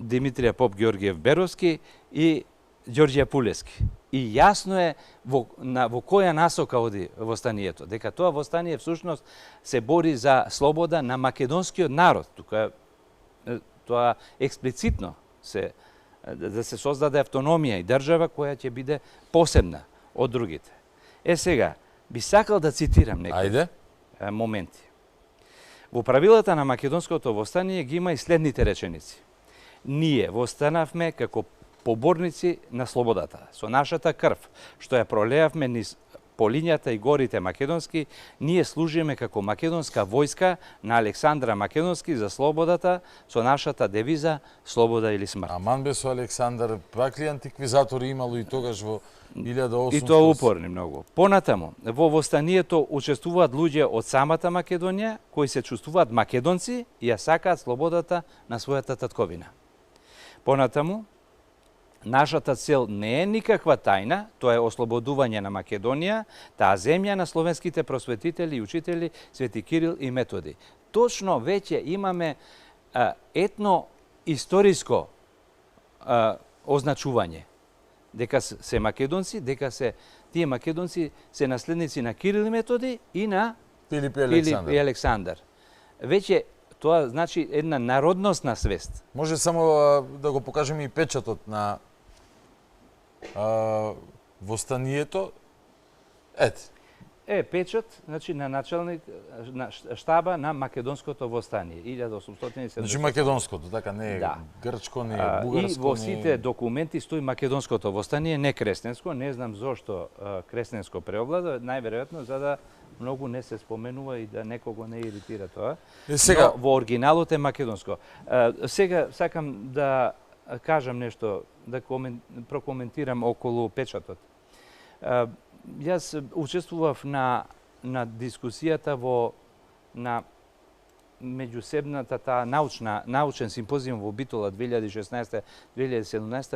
Димитрија Поп Георгиев Беровски и Ѓорѓе Пулески. И јасно е во која насока оди востанието, дека тоа востание всушност се бори за слобода на македонскиот народ. Тука тоа експлицитно да се создаде автономија и држава која ќе биде посебна од другите. Сега, би сакал да цитирам некои моменти. Во правилата на македонското востание ги има и следните реченици. Ние востанавме како поборници на слободата. Со нашата крв, што ја пролеавме низ полињата и горите македонски, ние служиме како македонска војска на Александра Македонски за слободата со нашата девиза слобода или смрт. Аман бе со Александар, пак ли антиквизатори имало и тогаш во 1800? И тоа упорни многу. Понатаму, во востанието учествуваат луѓе од самата Македонија, кои се чувствуваат македонци и ја сакаат слободата на својата татковина. Понатаму, нашата цел не е никаква тајна, тоа е ослободување на Македонија, таа земја на словенските просветители и учители Свети Кирил и Методи. Точно веќе имаме етно-историско означување. Дека се македонци, дека тие македонци се наследници на Кирил и Методи и на Филип и Александар. Веќе тоа значи една народносна свест. Може само да го покажеме и печатот на востанието. Печат, значи на началник на штаба на македонското востание 1870. Значи македонското, така не е грчко, не е бугарско. И во сите документи стои македонското востание, не кресненско. Не знам зошто кресненско преовлада, најверојатно за да многу не се споменува и да некого не иритира тоа. Сега во оригиналот е македонско. Сега сакам да кажам нешто, да прокоментирам околу печатот. Јас учествував на дискусијата на меѓусебната таа научен симпозиум во Битола 2016-2017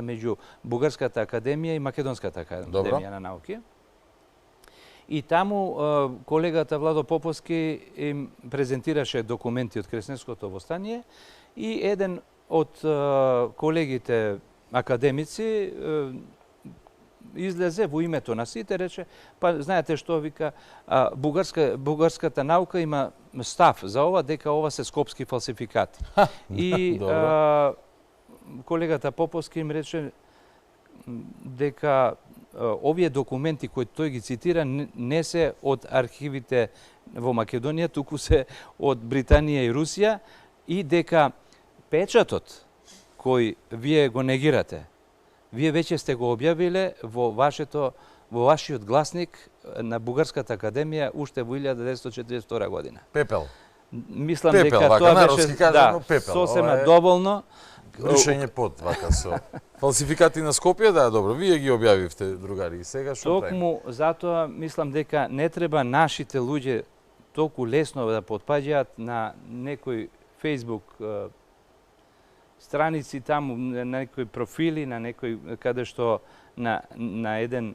меѓу Бугарската академија и Македонската академија на науки. И таму колегата Владо Поповски им презентираше документи од Кресненското востание и еден од колегите академици излезе во името на сите, рече, па знаете што, вика, бугарската наука има став за ова, дека ова се скопски фалсификати. И колегата Поповски им рече дека овие документи кои тој ги цитира не се од архивите во Македонија, туку се од Британија и Русија, и дека печатот кој вие го негирате, вие веќе сте го објавиле во вашето во вашиот гласник на Бугарската академија уште во 1942 година. Пепел. Мислам пепел, дека вака, тоа беше кажано, пепел. сосема доволно. Бришење под, вака со. Фалсификати на Скопје, да, добро, вие ги објавивте, другари, и сега што правиме? Токму затоа мислам дека не треба нашите луѓе толку лесно да потпаѓаат на некој Facebook страници таму, на некои профили, на некој каде што на еден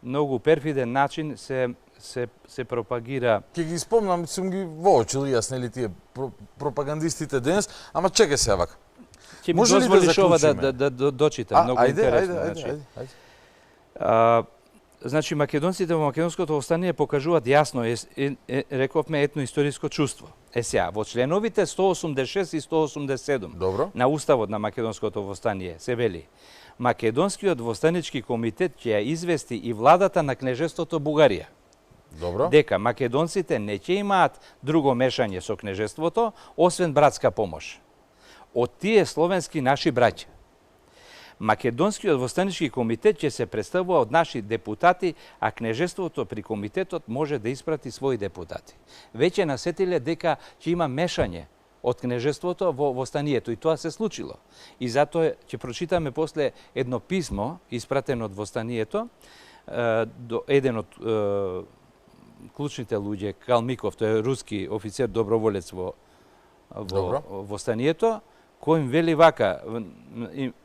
многу перфиден начин се пропагира. Ке ги спомнам, сум ги воочил јас, нели тие пропагандистите денес, ама чекај се вака. Ќе ми дозволиш ова да дочитам, многу интересно. Ајде. Значи, македонците во македонското повстание покажуваат јасно, рековме, етноисториско чувство. Сега, во членовите 186 и 187 Добро. на Уставот на македонското повстание се вели: Македонскиот востанички комитет ќе ја извести и владата на кнежеството Бугарија. Добро. Дека македонците не ќе имаат друго мешање со кнежеството, освен братска помош од тие словенски наши браќа. Македонскиот востанички комитет ќе се представува од наши депутати, а кнежеството при комитетот може да испрати своји депутати. Веќе насетиле дека ќе има мешање од кнежеството во востанието и тоа се случило. И затоа ќе прочитаме после едно писмо испратено од востанието до еден од клучните луѓе, Калмиков, тој е руски офицер доброволец во востанието, кој им вели вака,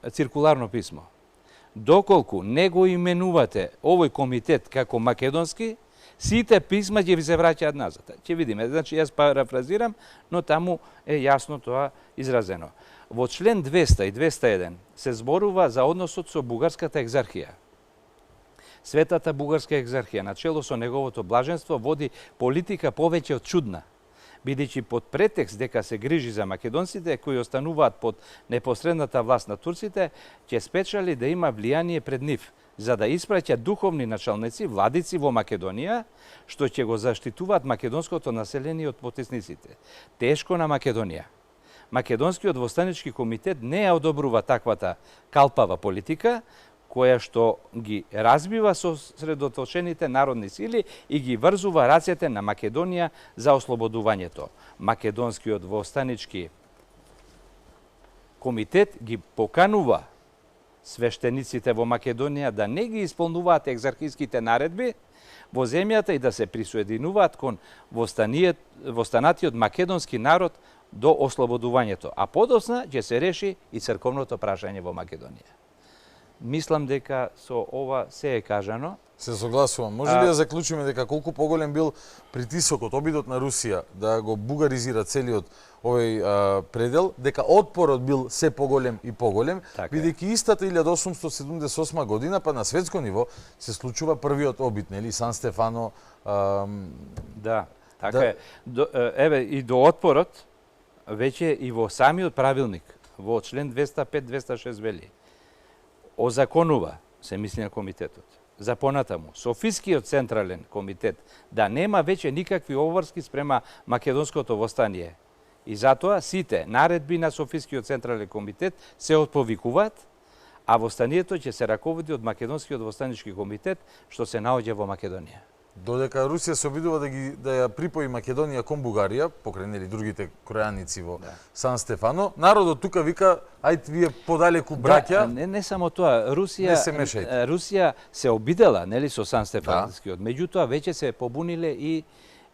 циркуларно писмо: доколку не го именувате овој комитет како македонски, сите писма ќе ви се враќаат назад. Ќе видиме, значи јас парафразирам, но таму е јасно тоа изразено. Во член 200 и 201 се зборува за односот со бугарската екзархија. Светата бугарска екзархија, начело со неговото блаженство, води политика повеќе од чудна, бидејќи под претекст дека се грижи за македонците кои остануваат под непосредната власт на турците, ќе спечали да има влијание пред нив, за да испраќа духовни началници, владици во Македонија, што ќе го заштитуваат македонското население од потисниците. Тешко на Македонија. Македонскиот востанички комитет не ја одобрува таквата калпава политика, која што ги разбива со средоточените народни сили и ги врзува рацете на Македонија за ослободувањето. Македонскиот востанички комитет ги поканува свештениците во Македонија да не ги исполнуваат екзархиските наредби во земјата и да се присоединуваат кон востанатиот македонски народ до ослободувањето, а подоцна ќе се реши и црковното прашање во Македонија. Мислам дека со ова се е кажано. Се согласувам. Може ли да заклучиме дека колку поголем бил притисокот, обидот на Русија да го бугаризира целиот овој предел, дека отпорот бил се поголем и поголем, бидејќи истата 1878 година, па на светско ниво, се случува првиот обид, нели, Сан Стефано. Да, така е. Еве, и до отпорот, веќе и во самиот правилник, во член 205-206 вели: озаконува, се мисли на комитетот, за понатаму, Софискиот централен комитет да нема веќе никакви обврски спрема македонското востание. И затоа сите наредби на Софискиот централен комитет се отповикуваат, а востанието ќе се раководи од Македонскиот востанички комитет што се наоѓа во Македонија. Додека Русија се обидува да ја припои Македонија кон Бугарија, покрај нели другите крајаници во Сан Стефано, народот тука вика: ајде вие подалеку браќа. Не само тоа, Русија се обидела нели со Сан Стефанскиот, меѓутоа веќе се побуниле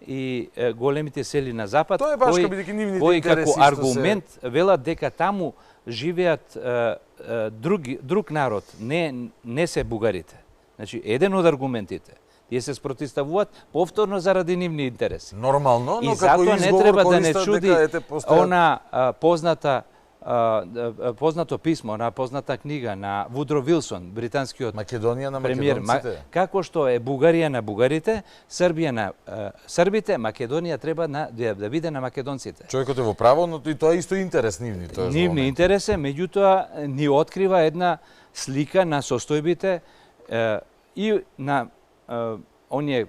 и големите сели на запад, кои како аргумент велат дека таму живеат друг народ, не се бугарите. Значи, еден од аргументите. Тие се спротиставуваат повторно заради нивни интереси. Нормално, но и како изговор не треба да не чуди она познато писмо, на позната книга на Вудро Вилсон, британскиот Македонија на премиер, како што е Бугарија на бугарите, Србија на србите, Македонија треба да биде на македонците. Човекот е во право, но и тоа е исто интерес нивни. Нивни интерес е, меѓутоа ни открива една слика на состојбите и на оние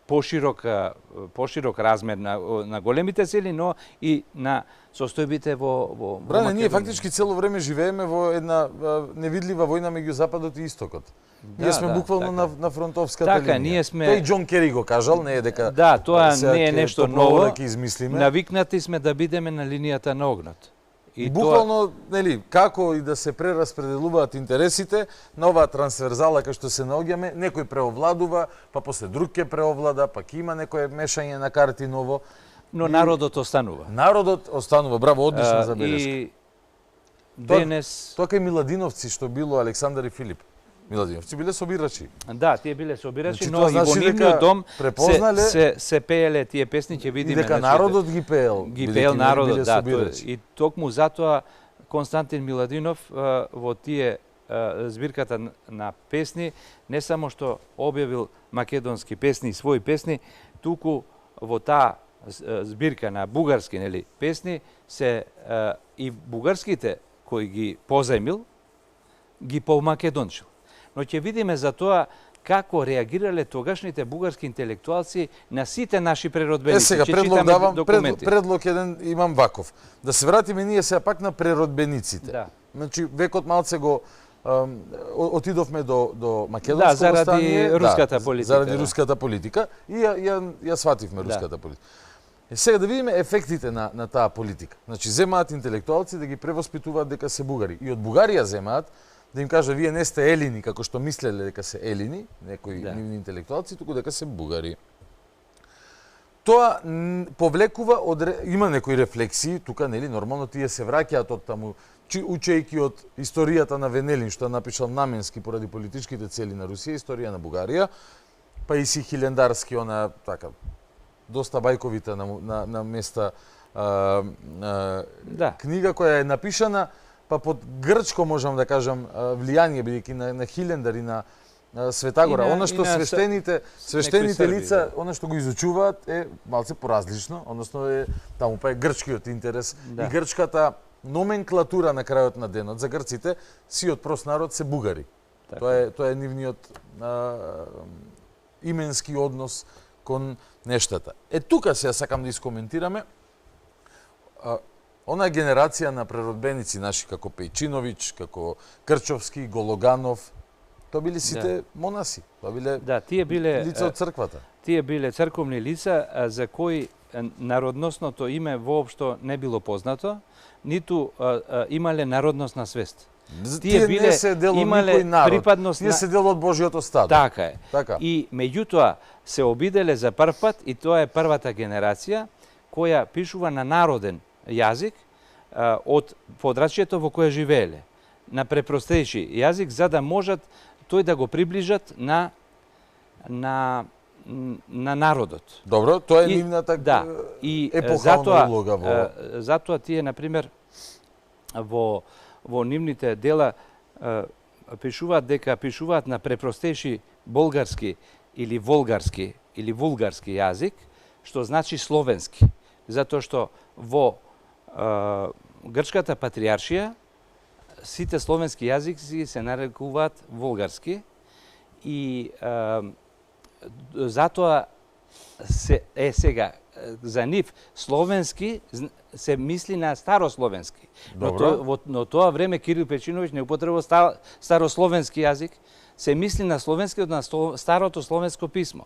поширок размер на големите сили, но и на состојбите во Бране, ние Македонија. фактички цело време живееме во една невидлива војна меѓу Западот и Истокот. Ние сме буквално на фронтовската линија. Така, ние сме... Тој Џон Кери го кажал, не е дека... Да, тоа не е нешто ново. Да ќе измислиме. Навикнати сме да бидеме на линијата на огнот. И буквално, нели, како и да се прераспределуваат интересите на оваа трансверзала кај што се наоѓаме, некој преовладува, па после друг ќе преовлада, па ќе има некое мешање на карти ново. Но народот останува. Народот останува, браво, одлична забелешка. И денес... Тоа кај Миладиновци што било Александар и Филип. Миладиновци биле собирачи. Да, тие биле собирачи, Значи, но и во нивниот дом се пееле тие песни, ќе видиме. И дека народот ги пеел. Ги пеел народот, да. И токму затоа Константин Миладинов во тие збирката на песни не само што објавил македонски песни и своји песни, туку во таа збирка на бугарски, нели, песни се и бугарските кои ги позајмил ги помакедончил. Но ќе видиме за тоа како реагирале тогашните бугарски интелектуалци на сите наши преродбеници. Сега предлог давам, предлог еден имам ваков. Да се вратиме ние сега пак на преродбениците. Да. Значи векот малце го отидовме до македонско да, заради остание, руската политика. Заради руската политика и ја свативме руската политика. Сега да видиме ефектите на таа политика. Значи земаат интелектуалци да ги превоспитуваат дека се бугари. И од Бугарија земаат да им кажа вие не сте елини, како што мислеле дека се елини, некои нивни интелектуалци, туку дека се бугари. Тоа повлекува има некои рефлексии, тука нели нормално тие се враќаат од таму, учејќи од историјата на Венелин што напишал наменски поради политичките цели на Русија, историја на Бугарија, па и си Хилендарски она така доста бајковита на места книга која е напишана па под грчко можам да кажам влијание бидејќи на Хилендар и на Светагора, она што свештените лица, она што го изучуваат е малце поразлично, односно е таму па е грчкиот интерес и грчката номенклатура на крајот на денот за грците, сиот прост народ се бугари. Тоа е нивниот именски однос кон нештата. Тука се сакам да искоментираме онаа генерација на преродбеници наши како Пејчиновиќ, како Крчовски, Гологанов, тоа биле сите монаси, тоа биле лица од црквата. Тие биле црковни лица за кои народносното име воопшто не било познато, ниту имале народносна свест. Тие не се дел од никој народ, тие се дел од Божиото стадо. Така е. И меѓутоа се обиделе за прв пат, и тоа е првата генерација која пишува на народен јазик од подрачјето во кое живееле. На препростејши јазик, за да можат тој да го приближат на народот. Добро, тоа е нивната епохална улога во... Затоа тие, например, во нивните дела пишуваат дека пишуваат на препростејши болгарски или волгарски или вулгарски јазик, што значи словенски. Затоа што во грчката патријаршија сите словенски јазици се нарекуваат волгарски и затоа сега за нив словенски се мисли на старословенски. Но тоа време Кирил Пејчиновиќ не употребува старословенски јазик, се мисли на словенски на старото словенско писмо.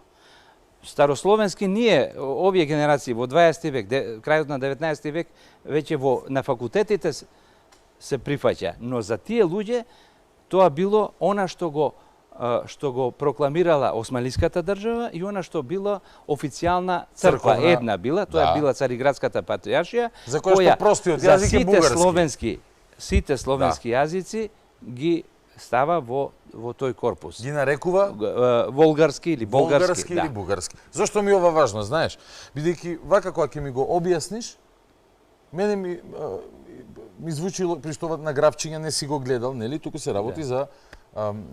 Старословенски ние, овие генерации во 20 век, крајот на 19 век, веќе на факултетите се прифаќа. Но за тие луѓе тоа било она што го прокламирала Османлиската држава и она што била официјална црква. Една била, тоа била Цариградската патријаршија, за која што простиот јазик е бугарски. Сите словенски јазици ги става во тој корпус. Ги нарекува волгарски или болгарски. Или бугарски. Зошто ми ова важно, знаеш? Бидејќи вака кога ќе ми го објасниш, мене ми звучи при што на графчиња не си го гледал, нели? Туку се работи за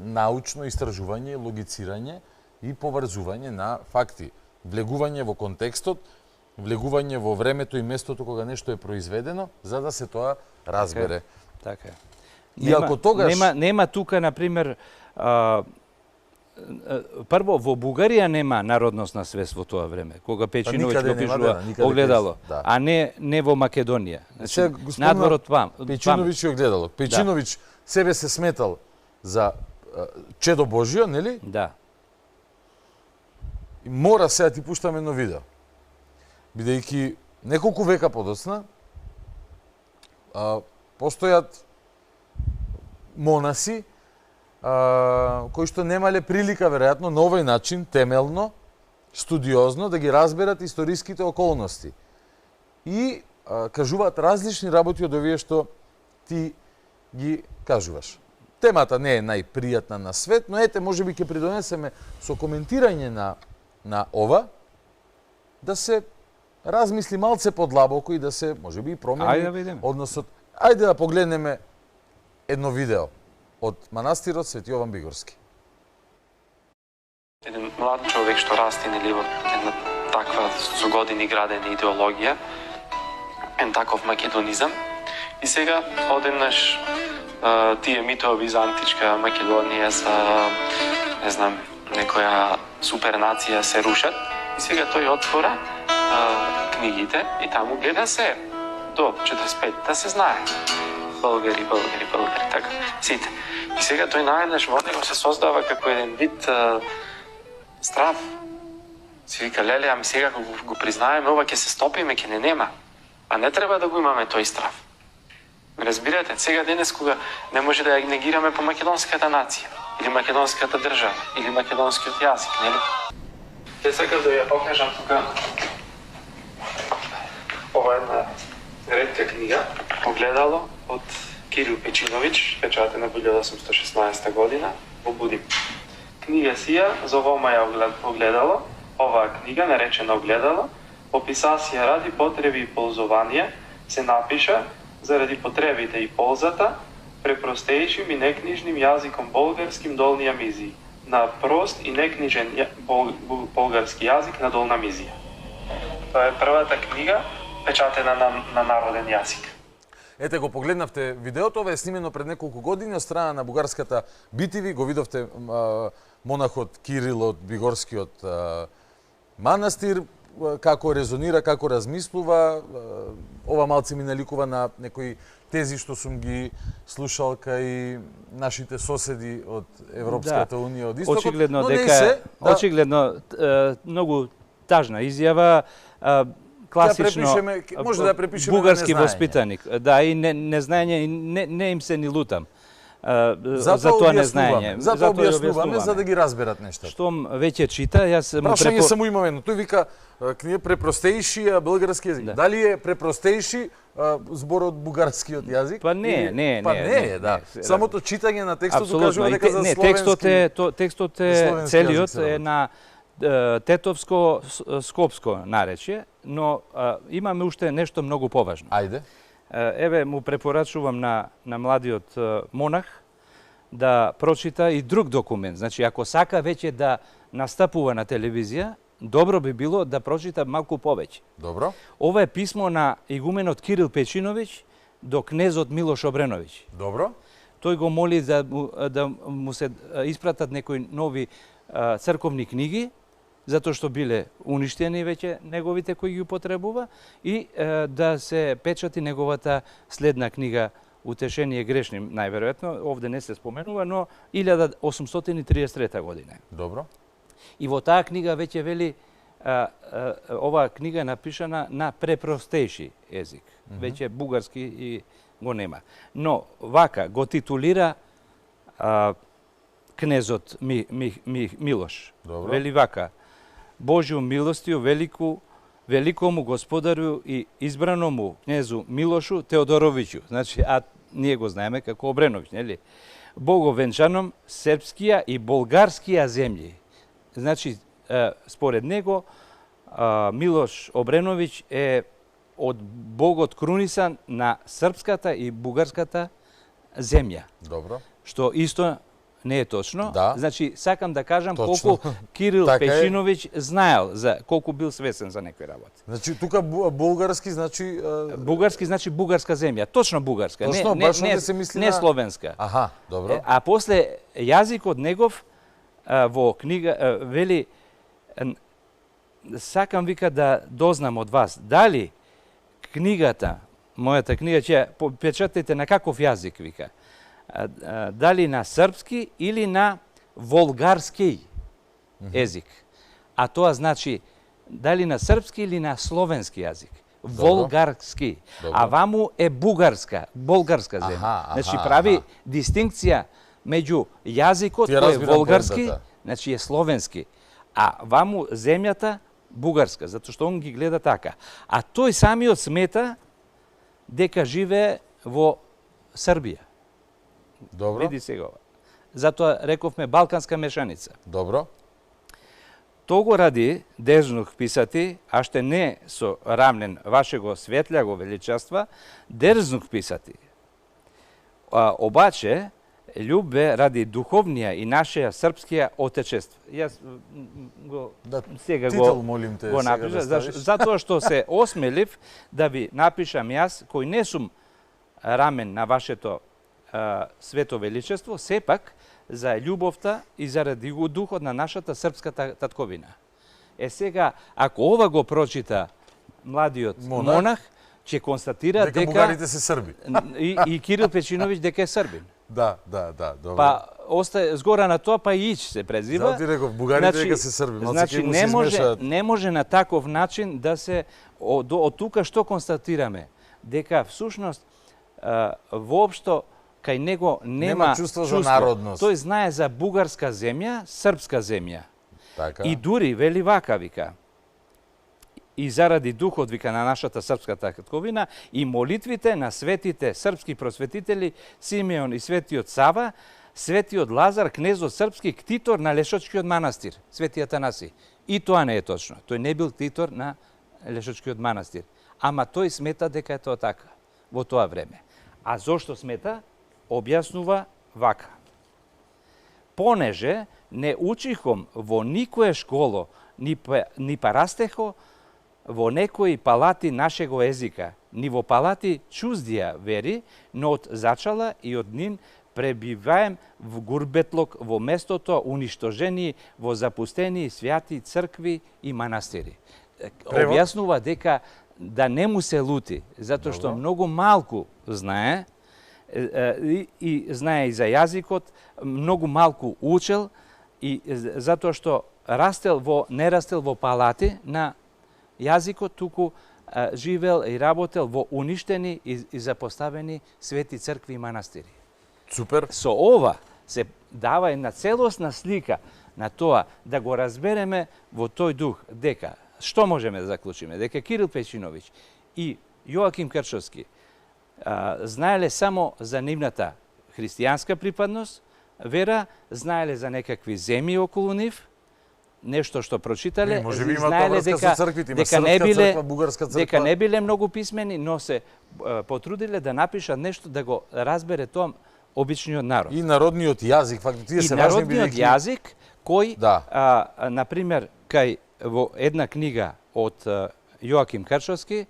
научно истражување, логицирање и поврзување на факти, влегување во контекстот, влегување во времето и местото кога нешто е произведено, за да се тоа разбере. Така е. И ако тогаш нема тука, например, прво, во Бугарија нема народносна свест во тоа време, кога Печиновиќ го пишува Огледало, а не во Македонија. Значи, надворот Печиновиќ Огледало. Печиновиќ себе се сметал за чедо Божјо, нели? Да. И мора сега ти пуштам едно видео. Бидејќи неколку века подоцна постојат монаси кои што немале прилика, веројатно, на овој начин, темелно, студиозно, да ги разберат историските околности. И кажуваат различни работи од овие што ти ги кажуваш. Темата не е најпријатна на свет, но ете, можеби ќе придонесеме со коментирање на ова, да се размисли малце подлабоко и да се, можеби, и промени односот. Ајде да погледнеме едно видео од манастирот Свети Јован Бигорски. Еден млад човек што расте нели во една таква со години градена идеологија, ен таков македонизам, и сега одеднаш тие митови за античка Македонија, за не знам, некоја супернација се рушат, и сега тој отвора книгите и таму гледа се до 45 да се знае. Българи, така, сите. И сега тој наеднаш во него се создава како еден вид страв. Си вика, леле, ами сега го признаеме, ова ќе се стопиме, ќе не нема. А не треба да го имаме тој страв. Разбирате, сега денес кога не може да ја негираме по македонската нација, или македонската држава, или македонскиот јазик, нели? Те сакам да ја покажам тука ова една ретка книга, Огледало, од Кирил Печиновиќ, печатена во 1816 година во Будим. Книга сија зовома ја Огледало. Оваа книга, наречена Огледало, описација ради потреби и ползување, се напиша заради потребите и ползата, препростејшим и некнижним јазиком болгарским долнија мизија, на прост и некнижен болгарски јазик на долна мизија. Тоа е првата книга печатена на народен јазик. Ете, го погледнавте видеото, ова е снимено пред неколку години од страна на бугарската BTV, го видовте монахот Кирил од Бигорскиот манастир, како резонира, како размислува. Ова малце ми наликува на некои тези што сум ги слушал кај нашите соседи од Европската унија, од Истокот. Очигледно дека очигледно многу тажна изјава, класично може да препишеме бугарски воспитаник. Да, и незнаење, не им се ни лутам. За тоа незнаење. Затоа објаснуваме, за да ги разберат нештата. Штом веќе чита, јас му прашање само имам едно. Тој вика книга препростејши бугарски јазик. Дали е препростејши зборот бугарскиот јазик? Па не. Па не, да. Самото читање на текстот кажува дека за словенски. Не, текстот е целиот е на тетовско-скопско наречје, но имаме уште нешто многу поважно. Ајде. Еве му препорачувам на младиот монах да прочита и друг документ. Значи, ако сака веќе да настапува на телевизија, добро би било да прочита малку повеќе. Добро. Ова е писмо на игуменот Кирил Печиновиќ до кнезот Милош Обреновиќ. Добро. Тој го моли да му се испратат некои нови црковни книги, затоа што биле уништени веќе неговите кои ги употребува, и да се печати неговата следна книга Утешение грешни, најверојатно, овде не се споменува, но 1833 година. Добро. И во таа книга веќе вели, оваа книга е напишана на препростејши език. Веќе бугарски и го нема. Но вака го титулира кнезот Милош. Добро. Вели вака: Божју милостију великому господарю и избраному кнезу Милошу Теодоровиќу. Значи, а ние го знаеме како Обреновиќ, нели? Боговенчаном српскија и болгарскија земји. Значи, според него, Милош Обреновиќ е од Богот крунисан на српската и бугарската земја. Добро. Што исто не е точно. Да. Значи, сакам да кажам колку Кирил Печиновиќ знаел, колку бил свесен за некои работи. Значи, тука бугарски значи... Бугарски значи бугарска земја. Точно бугарска. Точно, баш не се мисли не словенска. Аха, добро. А после јазикот негов во книга вели сакам вика да дознам од вас дали книгата, мојата книга ќе печатите на каков јазик вика. Дали на српски или на волгарски език. А тоа значи дали на српски или на словенски јазик. Волгарски. А ваму е болгарска земја. Значи прави дистинкција меѓу јазикот кој е волгарски, значи е словенски, а ваму земјата бугарска, затоа што он ги гледа така. А тој самиот смета дека живее во Србија. Добро. Види сега ова. Затоа рековме балканска мешаница. Добро. Тоа го ради дежнух писати, а ште не со рамнен вашего светљаго величества, дерзнух писати. Обаче, љубе ради духовнија и нашеја српскија отечество. Јас го сега титул, молим те, го напишам, затоа што се осмелив да ви напишам јас, кој не сум рамен на вашето свето величество, сепак за љубовта и заради духот на нашата српска татковина. Сега, ако ова го прочита младиот монах, ќе констатира дека бугарите се срби. И Кирил Печиновиќ дека е србин. Да, добро. Па остае згора на тоа, па Ич се презива. Затоа ти реков, бугарите дека се срби. Значи не може на таков начин да се од тука што констатираме дека всушност воопшто кај него нема чувство за народност. Тој знае за бугарска земја, српска земја. Така. И дури вели вака вика. И заради духот вика на нашата српска татковина и молитвите на светите српски просветители Симеон и светиот Сава, светиот Лазар, кнезот српски ктитор на Лешочкиот манастир, свети Атанаси. И тоа не е точно. Тој не бил ктитор на Лешочкиот манастир. Ама тој смета дека е тоа така во тоа време. А зошто смета? Објаснува вака. Понеже не учихом во никое школо, ни парастехо во некои палати нашего езика, ни во палати чуздија вери, но од зачала и од нин пребиваем в гурбетлок во местото уништожени во запустени свјати цркви и манастири. Објаснува дека да не му се лути, затоа што многу малку знае, и знае и за јазикот, многу малку учел, и затоа што не растел во палати на јазикот, туку живел и работел во уништени и запоставени свети цркви и манастири. Супер. Со ова се дава една целосна слика на тоа да го разбереме во тој дух дека, што можеме да заклучиме, дека Кирил Печиновиќ и Јоаким Крчовски знаеле само за нивната христијанска припадност, вера, знаеле за некакви земји околу нив, нешто што прочитале, знаеле дека не биле многу писмени, но се потрудиле да напишат нешто да го разбере тоа обичниот народ. И народниот јазик, фактот тие се важни бидејќи... И народниот јазик кој, например, кај во една книга од Јоаким Крчовски,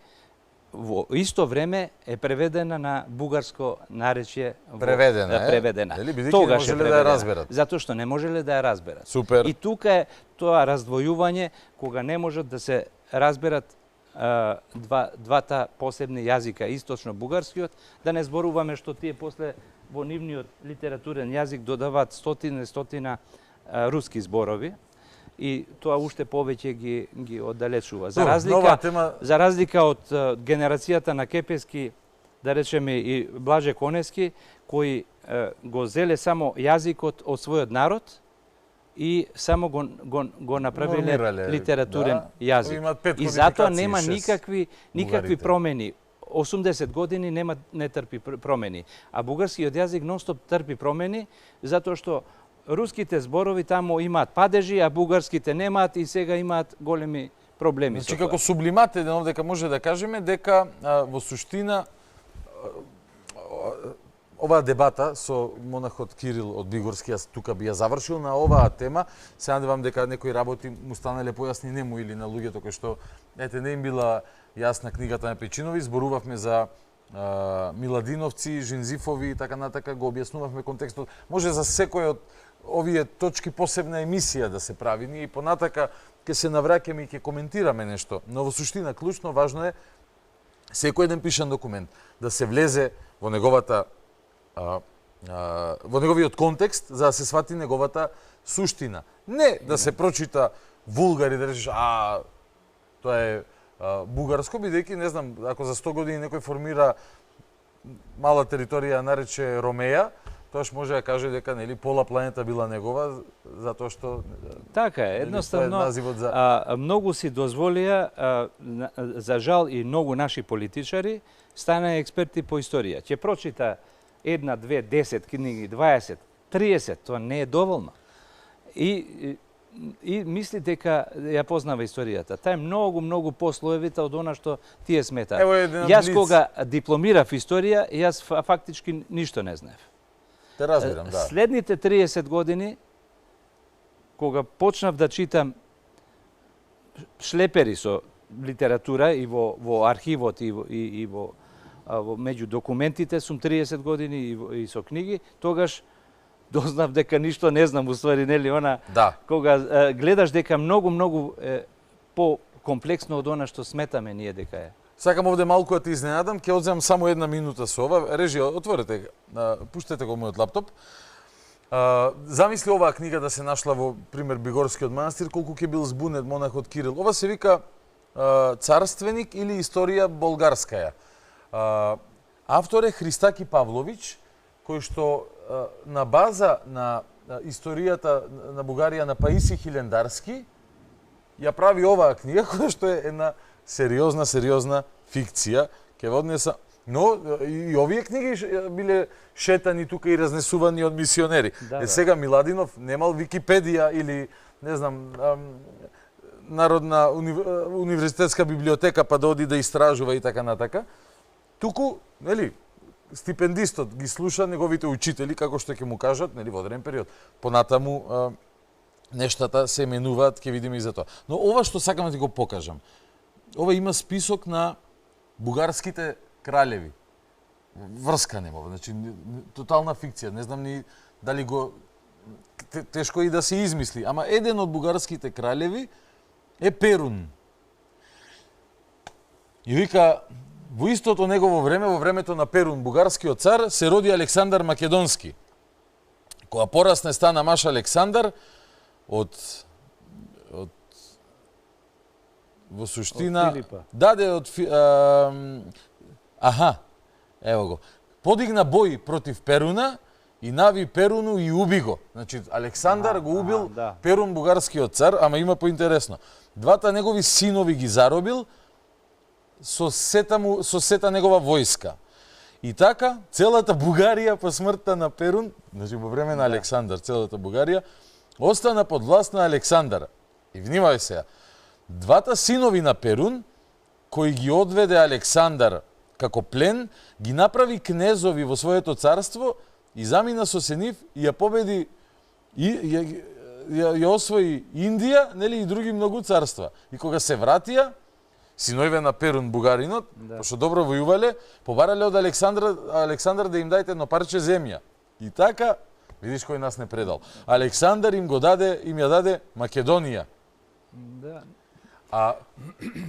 во исто време е преведена на бугарско наречје. Преведена. Тогаш е преведена. Затоа што не можеле да ја разберат. Супер. И тука е тоа раздвојување кога не можат да се разберат двата посебни јазика, источно бугарскиот, да не зборуваме што тие после во нивниот литературен јазик додаваат стотина руски зборови. И тоа уште повеќе ги оддалечува. За разлика од генерацијата на Кепески, да речеме и Блаже Конески, кои го зеле само јазикот од својот народ и само го направиле литературен јазик. И затоа нема никакви промени. 80 години не трпи промени, а бугарскиот јазик нонстоп трпи промени, затоа што руските зборови таму имаат падежи, а бугарските немаат и сега имаат големи проблеми. Значи како сублимат еден дека може да кажеме дека во суштина оваа дебата со монахот Кирил од Бигорски, јас тука би ја завршил на оваа тема. Се надевам дека некои работи му станале појасни нему или на луѓето кои што не им била јасна книгата на Печинови. Зборувавме за Миладиновци, Жинзифови и така натака, го објаснувавме контекстот. Може за секој од овие точки посебна емисија да се прави. Ние и понатака ќе се навраќаме и ќе коментираме нешто. Но во суштина клучно важно е секој еден пишан документ да се влезе во неговата во неговиот контекст за да се свати неговата суштина. Не да се прочита вулгар и да речеш тоа е бугарско, бидејќи не знам, ако за 100 години некој формира мала територија нарече Ромеја, тоаш може да каже дека нели пола планета била негова затоа што така е, едноставно многу си дозволија, за жал и многу наши политичари стана експерти по историја. Ќе прочита 1, 2, 10 книги, 20, 30, тоа не е доволно. И мисли дека ја познава историјата. Та е многу послоевита од она што тие сметаат. Јас кога дипломирав историја, јас фактички ништо не знаев. Те разбирам, да. Следните 30 години, кога почнав да читам шлепери со литература и во архивот и во меѓу документите, сум 30 години и со книги, тогаш дознав дека ништо не знам, уствари, нели, она, кога гледаш дека многу по-комплексно од она што сметаме ние дека е. Сакам овде малку да те изненадам, ќе одземам само 1 минута со ова. Режија, отворете, пуштете го мојот лаптоп. Замисли оваа книга да се нашла во, пример, Бигорскиот манастир, колку ќе бил збунет монахот Кирил. Ова се вика Царственик или Историја болгарскаја. Автор е Христаки Павлович, кој што на база на историјата на Бугарија на Паиси Хилендарски ја прави оваа книга, која што е една сериозна фикција. Ке ве однеса, но и овие книги биле шетани тука и разнесувани од мисионери. Сега Миладинов немал Википедија или не знам Народна универзитетска библиотека па да оди да истражува и така натака. Туку, нели, стипендистот ги слуша неговите учители како што ќе му кажат, нели, во одреден период. Понатаму нештата се менуваат, ќе видиме и за тоа. Но ова што сакам да ти го покажам. Ова има список на бугарските кралеви. Врска нема, значи тотална фикција. Не знам ни дали го тешко и да се измисли, ама еден од бугарските кралеви е Перун. И вика, во истото негово време, во времето на Перун, бугарскиот цар, се роди Александар Македонски. Кога порасне стана маж Александар, во суштина... Од Филипа. Даде од... Ево го. Подигна бој против Перуна и нави Перуну и уби го. Значи, Александар го убил Перун, бугарскиот цар, ама има поинтересно. Двата негови синови ги заробил со сета негова војска. И така, целата Бугарија по смртта на Перун, значи во време на Александар, целата Бугарија, остана под власт на Александар. И внимавај сега, двата синови на Перун, кои ги одведе Александар како плен, ги направи кнезови во своето царство и замина со нив и ја победи и ја освои Индија, нели, и други многу царства. И кога се вратија, синовите на Перун, бугаринот, пошто добро војувале, побарале од Александар да им дајте едно парче земја. И така, видиш кој нас не предал. Александар им ја даде Македонија. Да.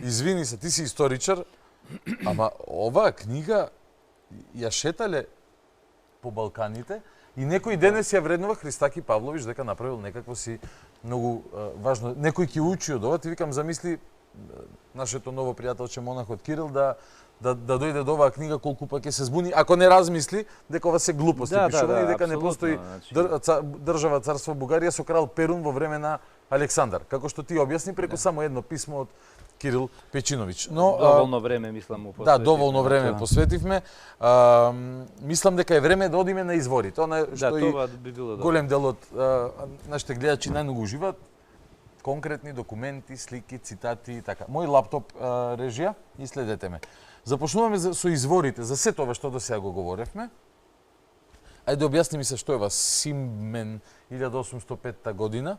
Извини се, ти си историчар, ама оваа книга ја шетале по Балканите и некој денес ја вреднува Христаки Павлович дека направил некакво си многу важно. Некој ќе учи од ова, ти викам, замисли нашето ново пријателче монахот Кирил да дојде до оваа книга, колку пак ќе се збуни, ако не размисли дека ова се глупости пишувани и дека не постои држава царство Бугарија со крал Перун во време на Александар, како што ти објасни преку само едно писмо од Кирил Печинович. Но доволно време мислам му посветивме. Да, доволно време посветивме. Мислам дека е време да одиме на изворите. Тоа што и голем дел од нашите гледачи најмногу уживаат, конкретни документи, слики, цитати и така. Мој лаптоп режија и следете ме. Започнуваме со изворите, за се тоа што до сега го говоревме. Ајде објасни ми се што е ова Симен 1805 година.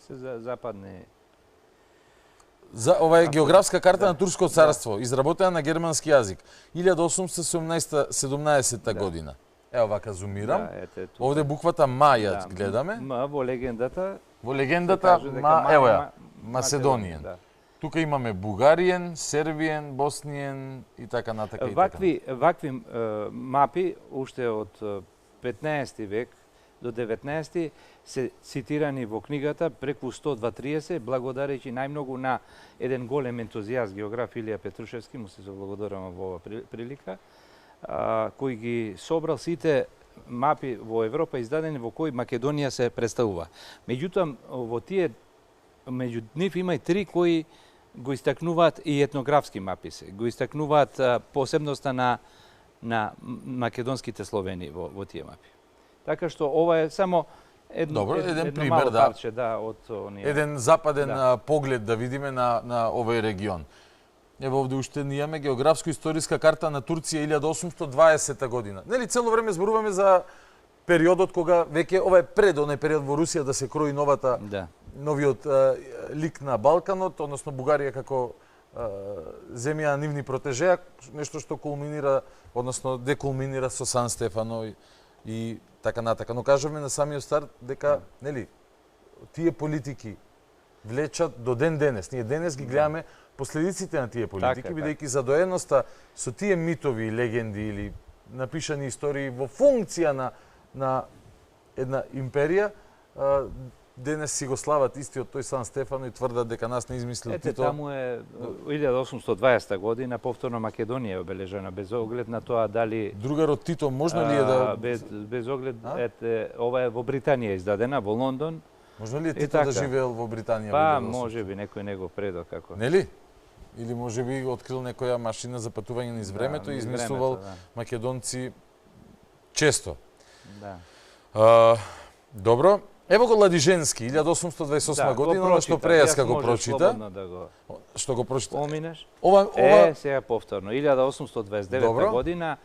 Се западне. Ова е географска карта на Турско царство, изработена на германски јазик, 1817 година. Ево вака зумирам. Да, ете, Овде буквата Ма ја гледаме. Ма во легендата. Во легендата Ма, ево ја, Македонијен. Да. Тука имаме бугариен, сербиен, босниен и така натака и така. Вакви мапи уште од 15 век до 19 се цитирани во книгата преку 130, благодарејќи најмногу на еден голем ентузијаст географ Илија Петрушевски, му се заблагодарувам во оваа прилика, кој ги собрал сите мапи во Европа издадени во кои Македонија се представува. Меѓутоа, во тие, меѓу нив има и три кои го истакнуваат и етнографски мапи се. Го истакнуваат посебноста на македонските Словени во тие мапи. Така што ова е само едно пример, парче, од оние. Еден западен поглед да видиме на овој регион. Ево овде уште ние имаме географско-историска карта на Турција 1820 година. Нели цело време зборуваме за периодот кога веќе ова е пред оној период во Русија да се крои новиот лик на Балканот, односно Бугарија како земја на нивни протежеа, нешто што кулминира, односно декулминира со Сан Стефано и така натака. Но кажуваме на самиот старт дека, нели, тие политики влечат до ден денес. Ние денес ги гледаме последиците на тие политики, бидејќи задоеноста со тие митови и легенди или напишани истории во функција на една империја, денес си го слават истиот тој Сан Стефано и тврдат дека нас не измислил Тито. Ете, таму е 1820 година, повторно Македонија е обележена, без оглед на тоа дали... Другарот Тито можно ли е да... Без оглед, ова е во Британија издадена, во Лондон. Можно ли е Тито да живеел во Британија? Па, може би, некој него предо, како... Нели? Или може би открил некоја машина за патување низ времето и измислувал македонци често. Да. Добро. Ево го Ладиженски, 1828 година, што Прејаска го прочита. Што го прочита? Поминеш? Сега повторно. 1829 година,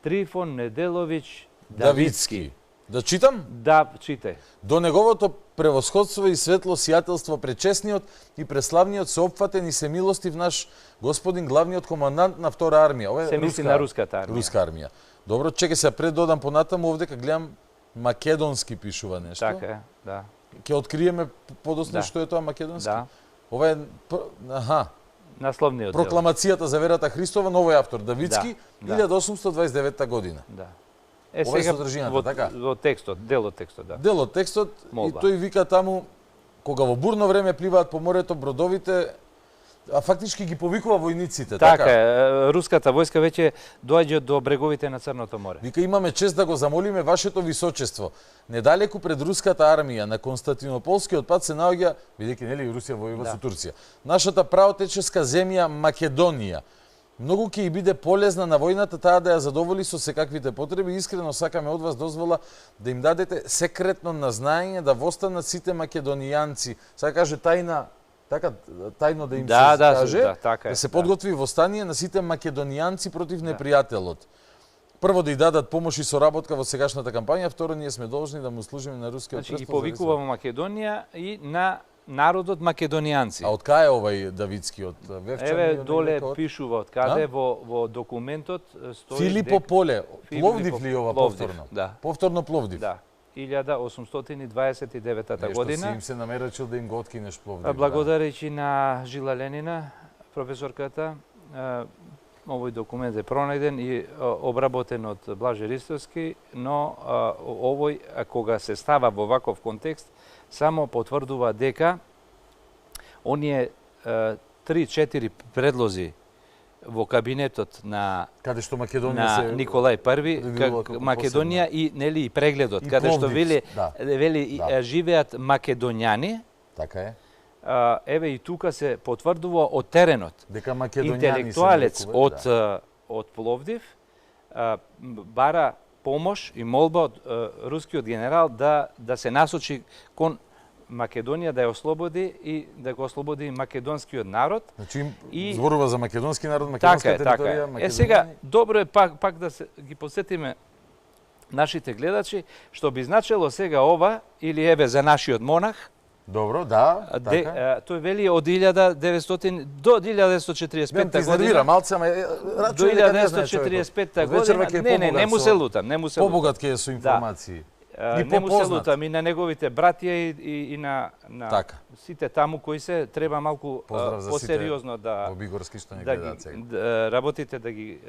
Трифон Неделовиќ Давидски. Да читам? Да, читај. До неговото превосходство и светло сијателство пречесниот и преславниот се опфатен и се милостив наш господин главниот командант на втора армија. Ова се мисли на руската армија. Руска армија. Добро, чекај се пред додам понатаму овде кога гледам македонски пишува нешто. Така е, да. Ќе откриеме подоцна што е тоа македонски? Да. Ова е насловниот прокламацијата за верата Христова, новој автор Давидски, 1829 година. Да. Ова е содржината, така? Во текстот, делот текстот, да. Делот текстот и тој вика таму кога во бурно време пливаат по морето бродовите, а фактички ги повикува војниците, така? Така е, руската војска веќе доаѓа до бреговите на Црното море. Вика имаме чест да го замолиме вашето височество. Недалеку пред руската армија на Константинополскиот пат се наоѓа, бидејќи нели Русија војува со Турција, нашата праотеческа земја Македонија. Многу ќе и биде полезна на војната таа да ја задоволи со секаквите потреби. Искрено сакаме од вас дозвола да им дадете секретно на знаење да востанат сите македонијанци. Сега каже тајна, така тајно да им се каже, да се подготви востание на сите македонијанци против непријателот. Прво да ја дадат помош и соработка во сегашната кампања, второ ние сме должни да му служиме на рускиот престол. Значи ги повикува во Македонија и на народот македонијанци. А од кај е овај Давидски од Вевчан? Еве доле пишува од каде во документот стои Филипо Поле. Пловдив ли ова повторно? Да. Повторно Пловдив. Да. 1829 година. Нешто си им се намерачил да им го откинеш Пловдив. Благодарејќи на Жила Ленина, професорката, овој документ е пронајден и обработен од Блаже Ристовски, но овој кога се става во ваков контекст само потврдува дека оние 3-4 предлози во кабинетот на каде што Македонија Николај I, Македонија и нели и прегледот каде што вели живеат македоњани. Така е. Еве и тука се потврдува од теренот. Дека македоњани интелектуалец од Пловдив бара помош и молба од рускиот генерал да се насочи кон Македонија да ја ослободи и да го ослободи македонскиот народ. Значи зборува за македонски народ, македонска територија, Македонија. Сега добро е пак да се ги подсетиме нашите гледачи што би значело сега ова или еве за нашиот монах Добро, да, така. Тој вели од 1900 до 1945 година. Малце, ама до 1945 година. Не му се лутам, не му се лутам. Побогат ке со информации. Не му се лутам и на неговите братија и на сите таму кои се треба малку посериозно да во Бигорски што не гледаат сега. Работите да ги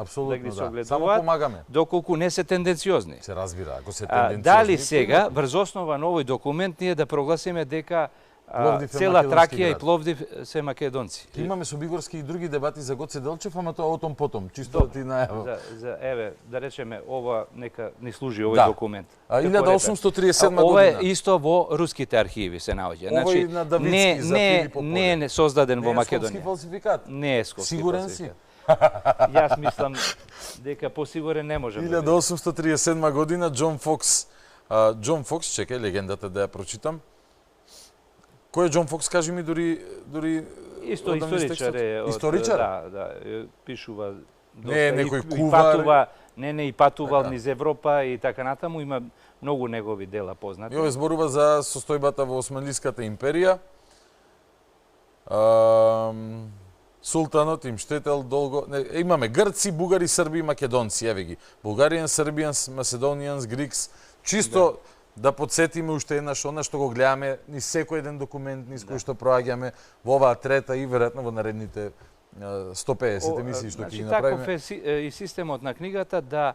согледуваат. Само помагаме. Доколку не се тенденциозни. Се разбира, ако се тенденциозни. Дали сега врз основа на овој документ ние да прогласиме дека цела Тракија и Пловдив се македонци. Имаме со Бигорски и други дебати за Гоце Делчев, ама тоа отом потом, чисто ти најава. Еве, да речеме, ова нека ни служи овој документ. 1837 година. Ова е исто во руските архиви се наоѓа. Значи, не е создаден во Македонија. Не е скопски фалсификат. Не е скопски Сигурен си? Јас мислам дека посигурен не можеме. 1837 година Џон Фокс. Џон Фокс, чекај легендата да ја прочитам. Кој е Џон Фокс, кажи ми, дури исто историчар е. Историчар? Да, пишува доста. Не е некој кувар. Не и патувал низ Европа и така натаму, има многу негови дела познати. Јове зборува за состојбата во Османлиската империја. Султанот им штетел долго. Имаме грци, бугари, срби и македонци, еве ги. Bulgarians, Serbians, Macedonians, Greeks. Чисто да подсетиме уште еднаш она што го гледаме ни секој еден документ низ кој што проаѓаме во оваа трета и веројатно во наредните 150 емисии што ќе ги направиме. Таков е и системот на книгата да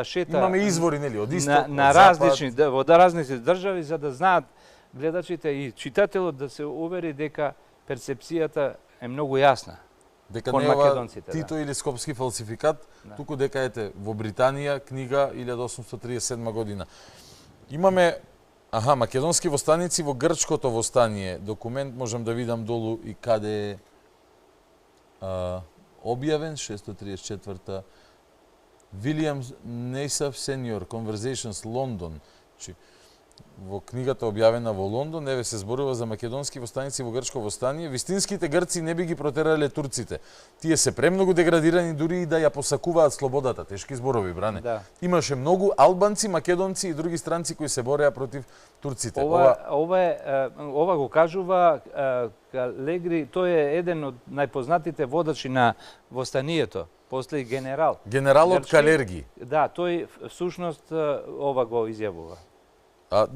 шета. Имаме извори, нели, од исток, на различни во различни држави за да знаат гледачите и читателот да се увери дека перцепцијата е многу јасна. Дека не е Тито или скопски фалсификат, туку дека ете во Британија книга 1837 година. Имаме македонски востаници во грчкото востание. Документ можам да видам долу и каде е објавен 634 Вилијам Нейсав сениор Conversations Лондон. Во книгата објавена во Лондон, еве се зборува за македонски востаници во грчко востание. Вистинските грци не би ги протерале турците. Тие се премногу деградирани дури и да ја посакуваат слободата. Тешки зборови, бране. Да. Имаше многу албанци, македонци и други странци кои се бореа против турците. Ова го кажува Калегри, тој е еден од најпознатите водачи на востанието. После и генерал. Генералот Калерги. Да, тој всушност ова го изјавува. Во